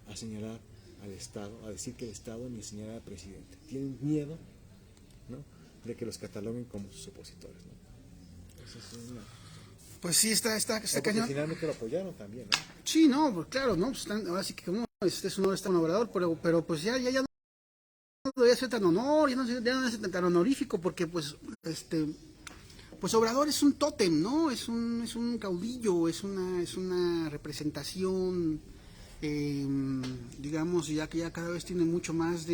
a señalar al Estado, a decir que el Estado ni señalar al presidente. Tienen miedo, ¿no?, de que los cataloguen como sus opositores, ¿no? Eso es una... Pues sí, está cañón. Finalmente lo apoyaron también, ¿no? Sí, no, pues claro, ¿no? Pues ahora sí que como es un obrador, pero pues ya no debería ser tan honor, ya no debe ser tan honorífico, porque pues pues Obrador es un tótem, ¿no? Es un caudillo, es una representación, digamos, ya que ya cada vez tiene mucho más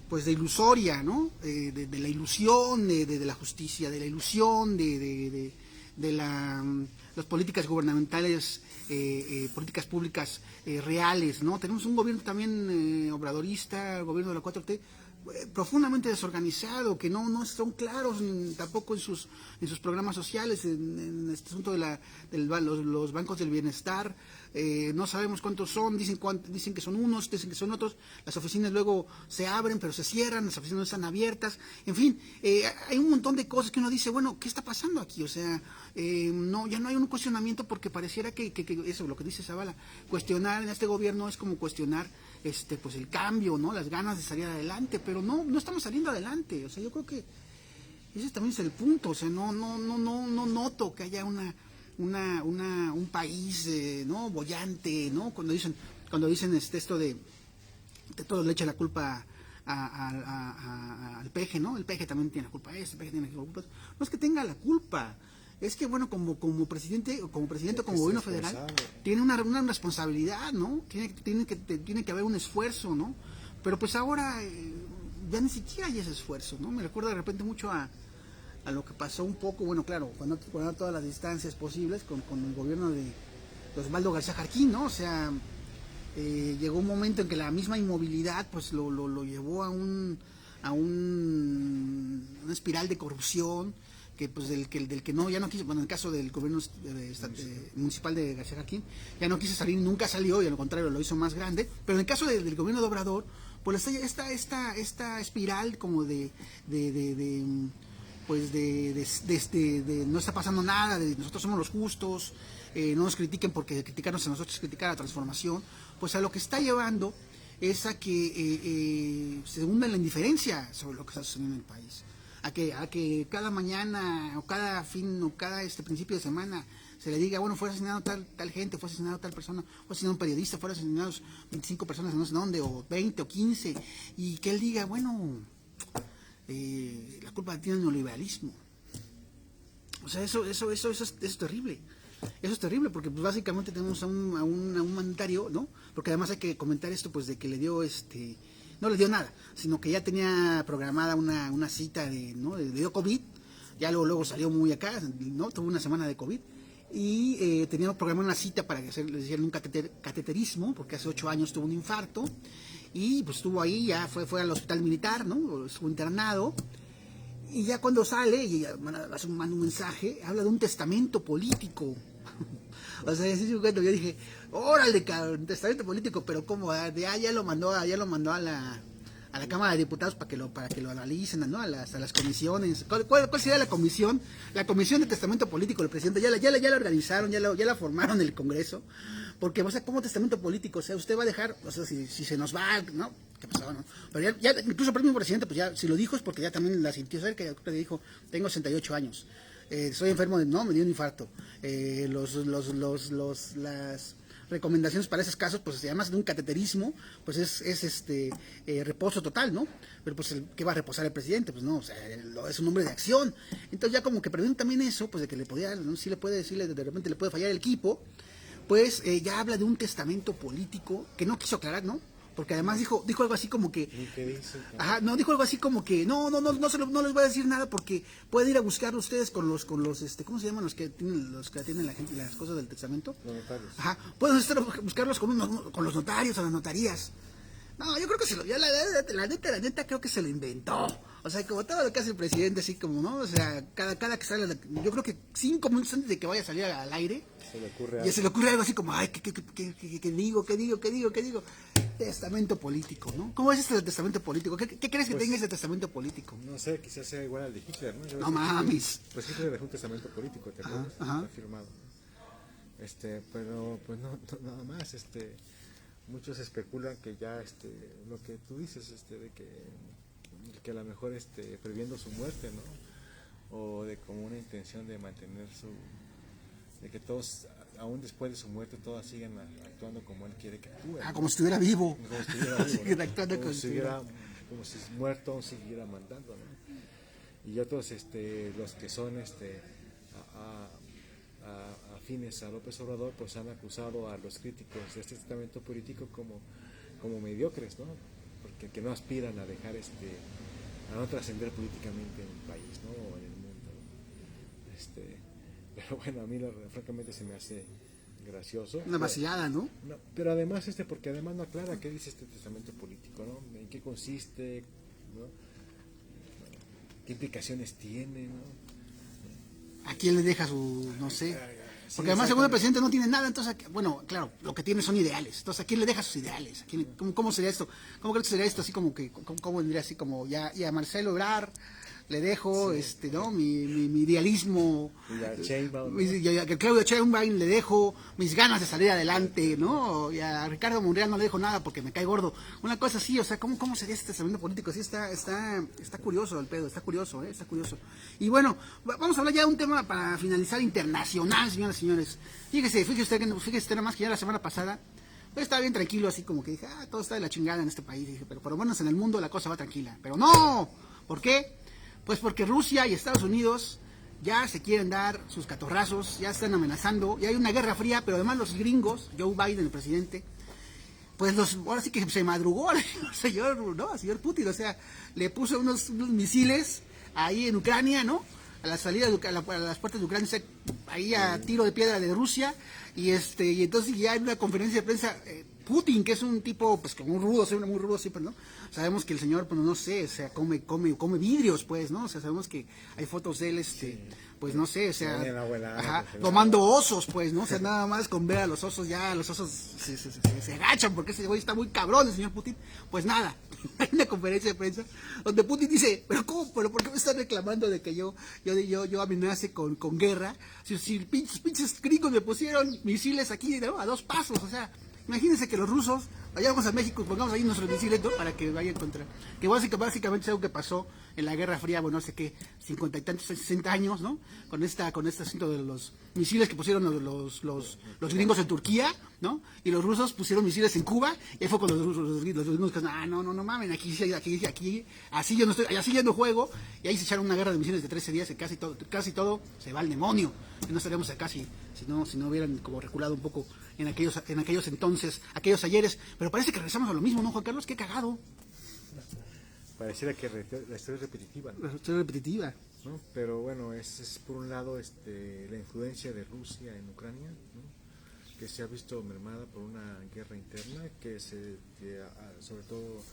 pues de ilusoria, ¿no? De la ilusión, de la justicia, de la ilusión, de las políticas gubernamentales, políticas públicas reales, ¿no? Tenemos un gobierno también obradorista, el gobierno de la 4T, profundamente desorganizado, que no son claros tampoco en sus programas sociales, en este asunto de los bancos del bienestar. No sabemos cuántos son, dicen que son unos, dicen que son otros. Las oficinas luego se abren, pero se cierran, las oficinas no están abiertas. En fin, hay un montón de cosas que uno dice, bueno, ¿qué está pasando aquí? O sea, no, ya no hay un cuestionamiento, porque pareciera que eso, lo que dice Zavala, cuestionar en este gobierno es como cuestionar pues el cambio, ¿no? Las ganas de salir adelante, pero no estamos saliendo adelante. O sea, yo creo que ese también es el punto. O sea, no noto que haya un país no boyante, ¿no? Cuando dicen esto de todos le echan la culpa al peje, ¿no? El peje también tiene la culpa, el peje tiene la culpa. No es que tenga la culpa, es que bueno, como presidente o como gobierno federal, tiene una responsabilidad, ¿no? Tiene que haber un esfuerzo, ¿no? Pero pues ahora ya ni siquiera hay ese esfuerzo, ¿no? Me recuerda de repente mucho a lo que pasó un poco, bueno, claro, cuando todas las distancias posibles con el gobierno de Osvaldo García Jarquín, ¿no? O sea, llegó un momento en que la misma inmovilidad pues lo llevó a una espiral de corrupción, que pues del que no, ya no quiso, bueno, en el caso del gobierno municipal de García Jarquín, ya no quiso salir, nunca salió, y al contrario lo hizo más grande. Pero en el caso del gobierno de Obrador, pues esta espiral como pues no está pasando nada, de nosotros somos los justos, no nos critiquen porque criticarnos a nosotros es criticar a la transformación, pues a lo que está llevando es a que se hunda en la indiferencia sobre lo que está sucediendo en el país, a que cada mañana o cada fin o cada principio de semana se le diga, bueno, fue asesinado tal gente, fue asesinado tal persona, fue asesinado un periodista, fueron asesinados 25 personas no sé dónde, o 20 o 15, y que él diga, bueno, la culpa tiene el neoliberalismo. O sea, eso es terrible. Eso es terrible, porque pues básicamente tenemos a un mandatario, ¿no? Porque además hay que comentar esto, pues de que le dio no le dio nada, sino que ya tenía programada una cita ¿no? Le dio COVID, ya luego salió muy acá, ¿no? Tuvo una semana de COVID, y tenía programada una cita para que le hicieran un cateterismo, porque hace 8 años tuvo un infarto, y pues estuvo ahí, ya fue al hospital militar, ¿no? Estuvo internado, y ya cuando sale, y manda un mensaje, habla de un testamento político. O sea, yo dije, órale, cabrón, un testamento político, pero ¿cómo? Ya lo mandó a la Cámara de Diputados para que lo analicen, ¿no? A las comisiones. ¿Cuál sería la comisión? La comisión de testamento político del presidente, ya la organizaron, ya la formaron en el Congreso. Porque, o sea, como testamento político, o sea, usted va a dejar, o sea, si se nos va, ¿no? ¿Qué pasó, no? Pero ya incluso el mismo presidente, pues ya, si lo dijo es porque ya también la sintió cerca, ya le dijo, tengo 68 años, soy enfermo no, me dio un infarto. Las recomendaciones para esos casos, pues además de un cateterismo, pues es reposo total, ¿no? Pero pues, ¿qué va a reposar el presidente? Pues no, o sea, es un hombre de acción. Entonces ya como que preguntan también eso, pues de que le podía, ¿no? Si le puede decirle, de repente le puede fallar el equipo, pues ya habla de un testamento político que no quiso aclarar, ¿no? Porque además dijo algo así como que, dijo algo así como que no les voy a decir nada porque pueden ir a buscarlo ustedes con los ¿cómo se llaman los que tienen la gente las cosas del testamento? Los notarios. Pueden buscarlos con los notarios o las notarías. No, yo creo que la neta creo que se lo inventó. O sea, como todo lo que hace el presidente, así como, ¿no? O sea, cada que sale, yo creo que 5 minutos antes de que vaya a salir al aire, se le ocurre algo así como, ay, ¿qué digo? Testamento político, ¿no? ¿Cómo es este testamento político? ¿Qué crees que tenga ese testamento político? No sé, quizás sea igual al de Hitler, ¿no? No mames. Pues Hitler dejó un testamento político, ¿te acuerdas? Está firmado. Pero pues no, nada más, muchos especulan que ya lo que tú dices, de que a lo mejor previendo su muerte, ¿no? O de como una intención de mantener de que todos, aún después de su muerte, todos sigan actuando como él quiere que actúen. Como si estuviera vivo. Como si estuviera vivo, ¿no? Actuando como si muerto aún siguiera mandando, ¿no? Y otros, los que son afines a López Obrador, pues han acusado a los críticos de este testamento político como mediocres, ¿no? Porque que no aspiran a dejar a no trascender políticamente en el país, ¿no? O en el mundo, ¿no? Pero bueno, a mí francamente se me hace gracioso. Una vacillada, ¿no? Pero además porque además no aclara qué dice este testamento político, ¿no? En qué consiste, ¿no? ¿Qué implicaciones tiene, no? ¿A quién le deja su, no sé? Sí, Porque además, según el presidente, no tiene nada, entonces, bueno, claro, lo que tiene son ideales. Entonces, ¿a quién le deja sus ideales? ¿Cómo sería esto? ¿Cómo crees que sería esto? Así como que, ¿cómo vendría así como ya, y a Marcelo Ebrard le dejo, ¿no? Mi idealismo. Y a Sheinbaum, ¿no? Y a Claudia Sheinbaum le dejo mis ganas de salir adelante, ¿no? Y a Ricardo Monreal no le dejo nada porque me cae gordo. Una cosa así, o sea, ¿cómo sería este segmento político? Sí, está curioso el pedo, está curioso, está curioso. Y bueno, vamos a hablar ya de un tema para finalizar internacional, señoras y señores. Fíjese usted nada más que ya la semana pasada, pues estaba bien tranquilo, así como que dije, todo está de la chingada en este país. Dije, pero por lo menos en el mundo la cosa va tranquila. Pero no, ¿por qué? Pues porque Rusia y Estados Unidos ya se quieren dar sus catorrazos, ya están amenazando, ya hay una guerra fría, pero además los gringos, Joe Biden, el presidente, pues ahora sí que se madrugó al señor, ¿no? Al señor Putin, o sea, le puso unos misiles ahí en Ucrania, ¿no? A la salida a las puertas de Ucrania, ahí a tiro de piedra de Rusia, y entonces ya en una conferencia de prensa, Putin, que es un tipo, pues como muy rudo siempre, ¿no? Sabemos que el señor, pues no sé, o sea, come vidrios, pues, ¿no? O sea, sabemos que hay fotos de él, pues no sé, o sea, tomando osos, pues, ¿no? O sea, nada más con ver a los osos, ya los osos se agachan, porque ese güey está muy cabrón, el señor Putin. Pues nada, hay una conferencia de prensa donde Putin dice, pero ¿cómo? ¿Pero por qué me están reclamando de que yo amenace con guerra? Si pinches gringos me pusieron misiles aquí, ¿no? A 2 pasos, o sea, imagínense que los rusos vayamos a México y pongamos ahí nuestros misiles, ¿no? Para que vayan contra. Que básicamente es algo que pasó en la Guerra Fría, bueno, no sé qué, 50 y tantos, 60 años, ¿no? Con este asunto de los misiles que pusieron los gringos en Turquía, ¿no? Y los rusos pusieron misiles en Cuba, y ahí fue con los gringos que no mamen, aquí, así yo no juego, y ahí se echaron una guerra de misiles de 13 días, y casi todo se va al demonio. Y no estaríamos acá si no hubieran como reculado un poco en aquellos entonces, aquellos ayeres. Pero parece que regresamos a lo mismo, ¿no, Juan Carlos? Qué cagado. Pareciera que la historia es repetitiva, ¿no? La historia repetitiva. ¿No? Pero bueno, es por un lado la influencia de Rusia en Ucrania, ¿no? Que se ha visto mermada por una guerra interna que sobre todo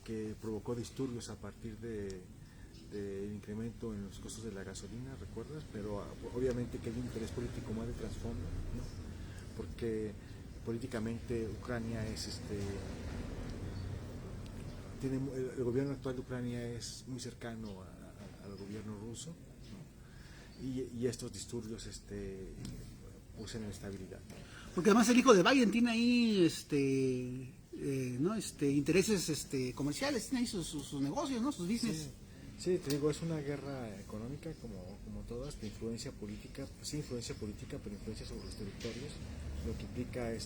que provocó disturbios a partir del incremento en los costos de la gasolina, ¿recuerdas? Pero obviamente que hay un interés político más de trasfondo, ¿no? Porque políticamente Ucrania el gobierno actual de Ucrania es muy cercano al gobierno ruso, ¿no? Y estos disturbios usan estabilidad. Porque además el hijo de Biden tiene ahí ¿no? Intereses comerciales, tiene ahí sus negocios, ¿no? Sus business. Sí, te digo, es una guerra económica como todas, de influencia política, pues sí, influencia política, pero influencia sobre los territorios, lo que implica el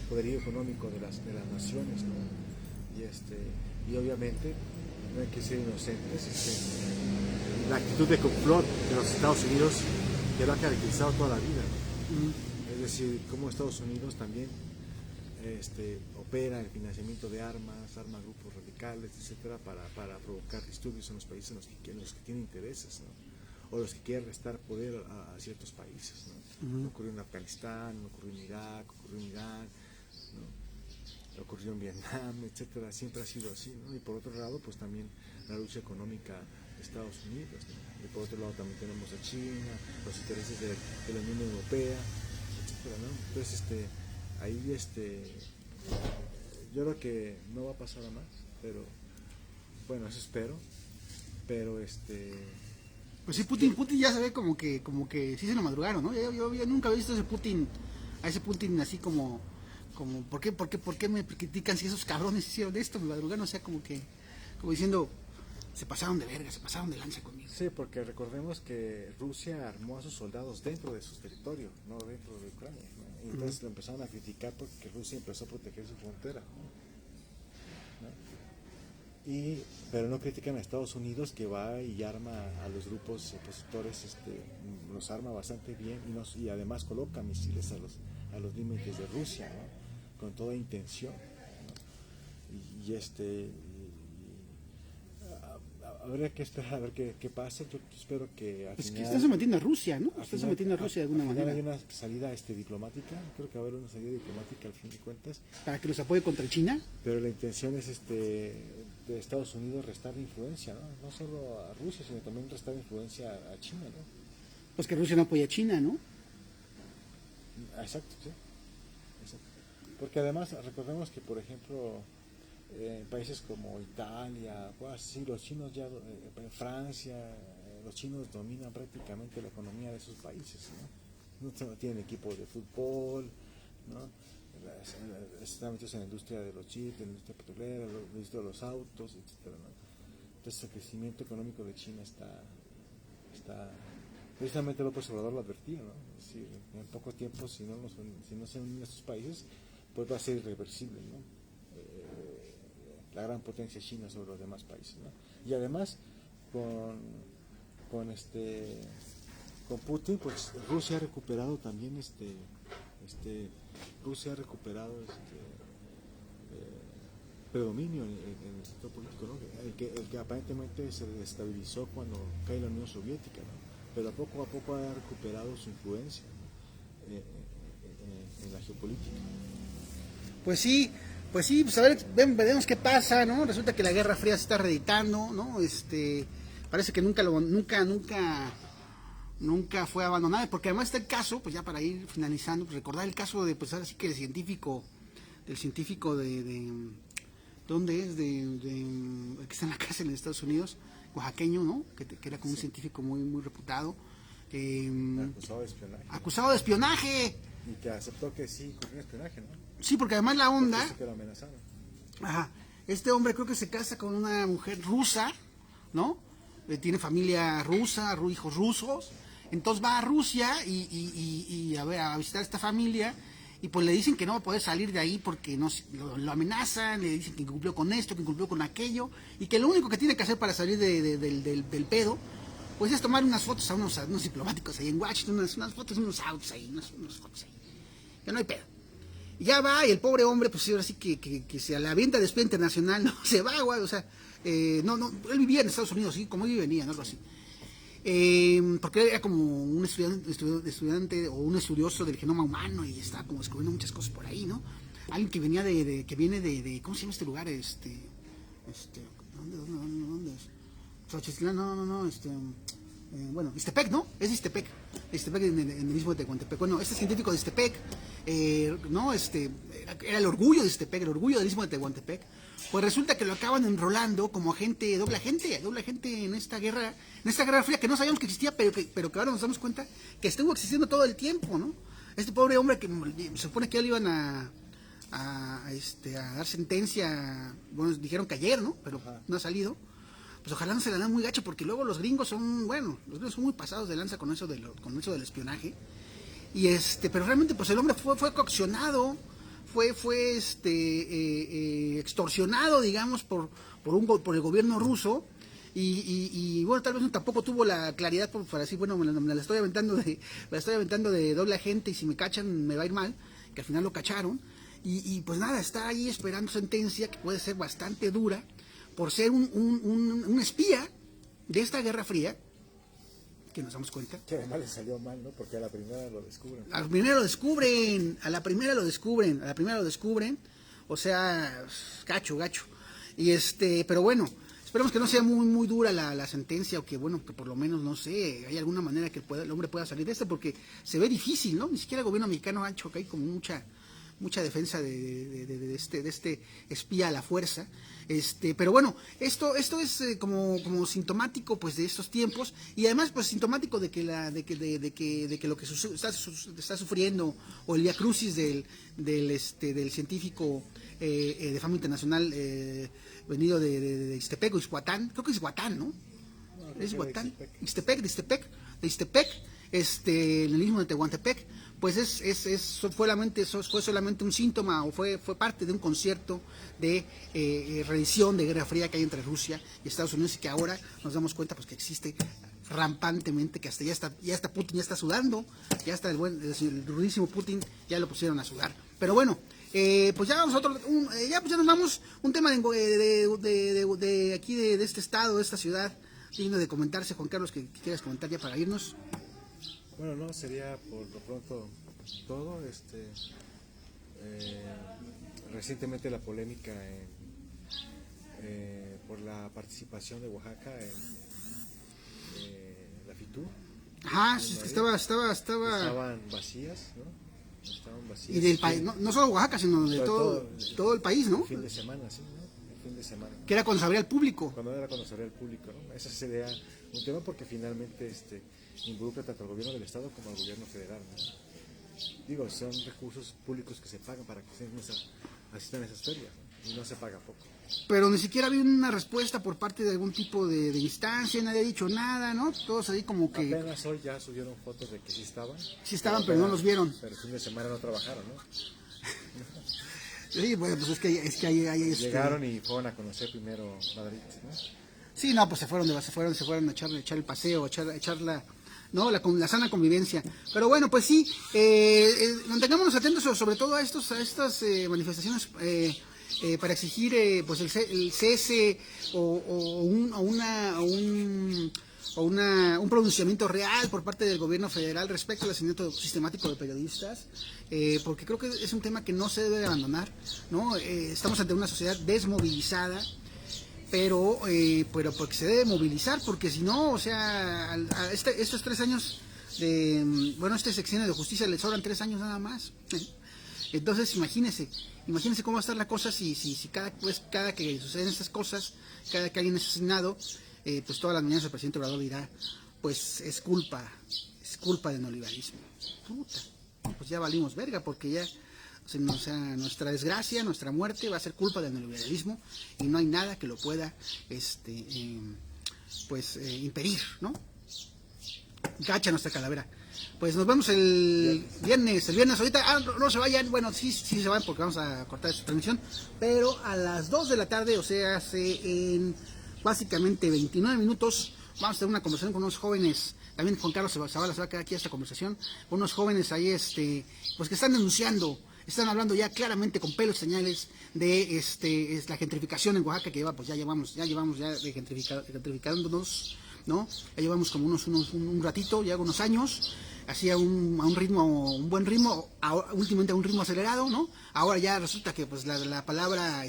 poderío económico de las naciones, ¿no? Y obviamente no hay que ser inocentes, la actitud de complot de los Estados Unidos que lo ha caracterizado toda la vida, ¿no? Es decir, cómo Estados Unidos también opera el financiamiento de armas, arma grupos radicales, etcétera, para provocar disturbios en los países en los que tienen intereses, ¿no? O los que quieren restar poder a ciertos países, ¿no? Ocurrió en Afganistán, ocurrió en Irak, ocurrió en Irán, ¿no? Ocurrió en Vietnam, etcétera, siempre ha sido así, ¿no? Y por otro lado, pues también la lucha económica de Estados Unidos, ¿no? Y por otro lado también tenemos a China, los intereses de la Unión Europea, etcétera, ¿no? Entonces, ahí yo creo que no va a pasar a más, pero bueno, eso espero, pero pues sí, Putin ya se ve como que sí se lo madrugaron, ¿no? Yo nunca había visto a ese Putin así como ¿por qué me critican si esos cabrones hicieron esto, me madrugaron? O sea, como diciendo, se pasaron de verga, se pasaron de lanza conmigo. Sí, porque recordemos que Rusia armó a sus soldados dentro de sus territorios, no dentro de Ucrania, ¿no? Y entonces lo empezaron a criticar porque Rusia empezó a proteger su frontera, ¿no? Pero no critican a Estados Unidos, que va y arma a los grupos opositores, los arma bastante bien y además coloca misiles a los límites de Rusia, ¿no? Con toda intención, ¿no? Habría que esperar a ver qué pasa. Yo espero que al final, que está sometiendo a Rusia, ¿no? Está sometiendo a Rusia de alguna manera. Hay una salida diplomática, creo que va a haber una salida diplomática al fin de cuentas. Para que los apoye contra China. Pero la intención es Estados Unidos restar influencia, ¿no? No solo a Rusia, sino también restar influencia a China, ¿no? Pues que Rusia no apoya a China, ¿no? Exacto, sí. Exacto. Porque además recordemos que, por ejemplo, en países como Italia, pues, sí, los chinos ya, en Francia, los chinos dominan prácticamente la economía de esos países, ¿no? No tienen equipos de fútbol, ¿no? Están metidos en la industria de los chips, en la industria petrolera, en la industria de los autos, etcétera, ¿no? Entonces el crecimiento económico de China está precisamente López Obrador lo advertía, ¿no? Es decir, en poco tiempo, si no se unen estos países, pues va a ser irreversible, ¿no? La gran potencia china sobre los demás países, ¿no? Y además con Putin, pues Rusia ha recuperado también Rusia ha recuperado predominio en el sector político, ¿no? El que aparentemente se desestabilizó cuando cae la Unión Soviética, ¿no? Pero poco a poco ha recuperado su influencia, ¿no? En la geopolítica. Pues sí, pues a ver, veremos qué pasa, ¿no? Resulta que la Guerra Fría se está reeditando, ¿no? Parece que nunca fue abandonada, porque además está el caso, pues ya para ir finalizando, pues recordar el caso de, pues ahora sí que del científico de ¿dónde es? El que está en la cárcel en Estados Unidos, oaxaqueño, ¿no? Que era como un científico muy reputado. Acusado de espionaje. Acusado de espionaje. Y que aceptó que sí ocurrió espionaje, ¿no? Sí, porque además la onda... Que lo amenazaron. Ajá. Este hombre creo que se casa con una mujer rusa, ¿no? Tiene familia rusa, hijos rusos. Entonces va a Rusia y a visitar a esta familia. Y pues le dicen que no va a poder salir de ahí porque lo amenazan, le dicen que incumplió con esto, que incumplió con aquello. Y que lo único que tiene que hacer para salir del pedo, pues es tomar unas fotos a unos diplomáticos ahí en Washington, unas fotos, unos autos ahí, unas fotos ahí. Que no hay pedo. Y ya va, y el pobre hombre, pues ahora sí que se a la venta de espía internacional, no se va, güey, o sea, él vivía en Estados Unidos, ¿sí? Como él venía, ¿no? Algo así. Porque él era como un estudiante o un estudioso del genoma humano y estaba como descubriendo muchas cosas por ahí, ¿no? Alguien que venía que viene de ¿cómo se llama este lugar? ¿Dónde es? Xochitlán, bueno, Ixtepec, ¿no? Es Ixtepec en el mismo de Tehuantepec. Bueno, este científico de Ixtepec, ¿no? Era el orgullo de Ixtepec, el orgullo del istmo de Tehuantepec. Pues resulta que lo acaban enrolando como doble agente en esta guerra fría que no sabíamos que existía, pero que ahora nos damos cuenta que estuvo existiendo todo el tiempo, ¿no? Este pobre hombre que se supone que ya le iban a dar sentencia, bueno, dijeron que ayer, ¿no? Pero no ha salido. Pues ojalá no se la den muy gacho, porque luego los gringos son muy pasados de lanza con eso del espionaje. Y pero realmente pues el hombre fue coaccionado, fue extorsionado, digamos por el gobierno ruso. Y bueno, tal vez tampoco tuvo la claridad para decir, bueno, me la estoy aventando de doble agente y si me cachan me va a ir mal, que al final lo cacharon. Y pues nada, está ahí esperando sentencia que puede ser bastante dura por ser un espía de esta Guerra Fría, que nos damos cuenta. Que además le salió mal, ¿no? Porque a la primera lo descubren. A la primera lo descubren, o sea, gacho. Y pero bueno, esperemos que no sea muy dura la sentencia, o que bueno, que por lo menos, no sé, hay alguna manera que el hombre pueda salir de esto, porque se ve difícil, ¿no? Ni siquiera el gobierno mexicano ha hecho que hay como mucha defensa de este espía a la fuerza. Pero bueno, esto es como sintomático pues de estos tiempos, y además pues sintomático de que lo que está sufriendo, o el viacrucis del científico de fama internacional venido de Ixtepec o Ixhuatán, creo que es Ixhuatán, ¿no? Es Ixhuatán, de Ixtepec, en el istmo de Tehuantepec. Pues fue solamente un síntoma, o fue parte de un concierto de reedición de Guerra Fría que hay entre Rusia y Estados Unidos, y que ahora nos damos cuenta pues que existe rampantemente, que hasta ya está Putin ya está sudando, ya está el rudísimo Putin, ya lo pusieron a sudar. Pero bueno, pues ya ya nos vamos, un tema de aquí de este estado, de esta ciudad, digno de comentarse. Juan Carlos, que quieras comentar ya para irnos. Bueno, no, sería por lo pronto todo. Recientemente la polémica por la participación de Oaxaca en la FITUR. Ajá, sí, estaba. Estaban vacías, ¿no? Estaban vacías. Y del país, no solo Oaxaca, sino de todo el país, ¿no? El fin de semana, sí, ¿no? El fin de semana. Que era cuando se abría al público. Cuando era cuando se abría al público, ¿no? Ese sería un tema porque finalmente involucra tanto al gobierno del estado como al gobierno federal, ¿no? Digo, son recursos públicos que se pagan para que asistan a esas ferias, ¿no? Y no se paga poco. Pero ni siquiera había una respuesta por parte de algún tipo de instancia, nadie ha dicho nada, ¿no? Todos ahí como que... Apenas hoy ya subieron fotos de que sí estaban. Sí estaban, pero no los vieron. Pero el fin de semana no trabajaron, ¿no? Sí, bueno, pues es que hay Llegaron y fueron a conocer primero Madrid, ¿no? Sí, no, pues se fueron a echar el paseo, echar la... ¿no? La sana convivencia. Pero bueno, pues sí, mantengámonos atentos sobre todo a estas manifestaciones para exigir pues el cese o un pronunciamiento real por parte del gobierno federal respecto al asesinato sistemático de periodistas, porque creo que es un tema que no se debe abandonar, ¿no? Estamos ante una sociedad desmovilizada, pero porque se debe movilizar, porque si no, o sea, estos 3 años este sexenio de justicia le sobran 3 años nada más. Entonces imagínense cómo va a estar la cosa si cada que suceden estas cosas, cada que alguien es asesinado, pues todas las mañanas el presidente Obrador dirá, pues es culpa del neoliberalismo. Puta, pues ya valimos verga, porque ya, o sea, nuestra desgracia, nuestra muerte va a ser culpa del neoliberalismo y no hay nada que lo pueda impedir, ¿no? Gacha nuestra calavera. Pues nos vemos el viernes ahorita, no se vayan, bueno, sí se van porque vamos a cortar esta transmisión, pero a las 2 de la tarde, o sea, en básicamente 29 minutos, vamos a tener una conversación con unos jóvenes, también Juan Carlos Zavala se va a quedar aquí a esta conversación, unos jóvenes ahí, pues que están denunciando, están hablando ya claramente con pelos y señales de la gentrificación en Oaxaca, que ya llevamos de gentrificándonos, ¿no? Ya llevamos como un ratito, ya unos años, hacía un buen ritmo, últimamente a un ritmo acelerado, ¿no? Ahora ya resulta que pues la palabra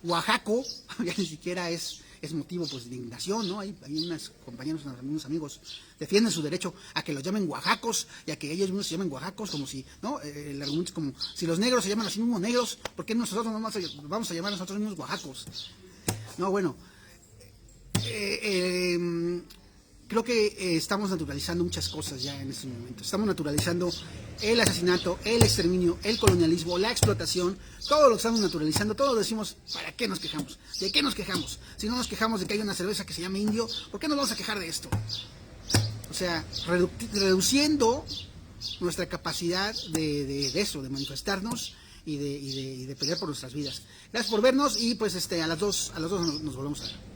Oaxaco ya ni siquiera es motivo pues de indignación, ¿no? Hay unos compañeros, unos amigos defienden su derecho a que los llamen oaxacos y a que ellos mismos se llamen oaxacos, como si, ¿no? El argumento es como, si los negros se llaman así mismos negros, ¿por qué nosotros no vamos a llamar a nosotros mismos oaxacos? No, bueno, creo que estamos naturalizando muchas cosas ya en este momento. Estamos naturalizando el asesinato, el exterminio, el colonialismo, la explotación, todo lo estamos naturalizando, todo lo decimos, ¿para qué nos quejamos? ¿De qué nos quejamos? Si no nos quejamos de que hay una cerveza que se llama Indio, ¿por qué nos vamos a quejar de esto? O sea, reduciendo nuestra capacidad de eso, de manifestarnos y de pelear por nuestras vidas. Gracias por vernos y pues a las 2 nos volvemos a ver.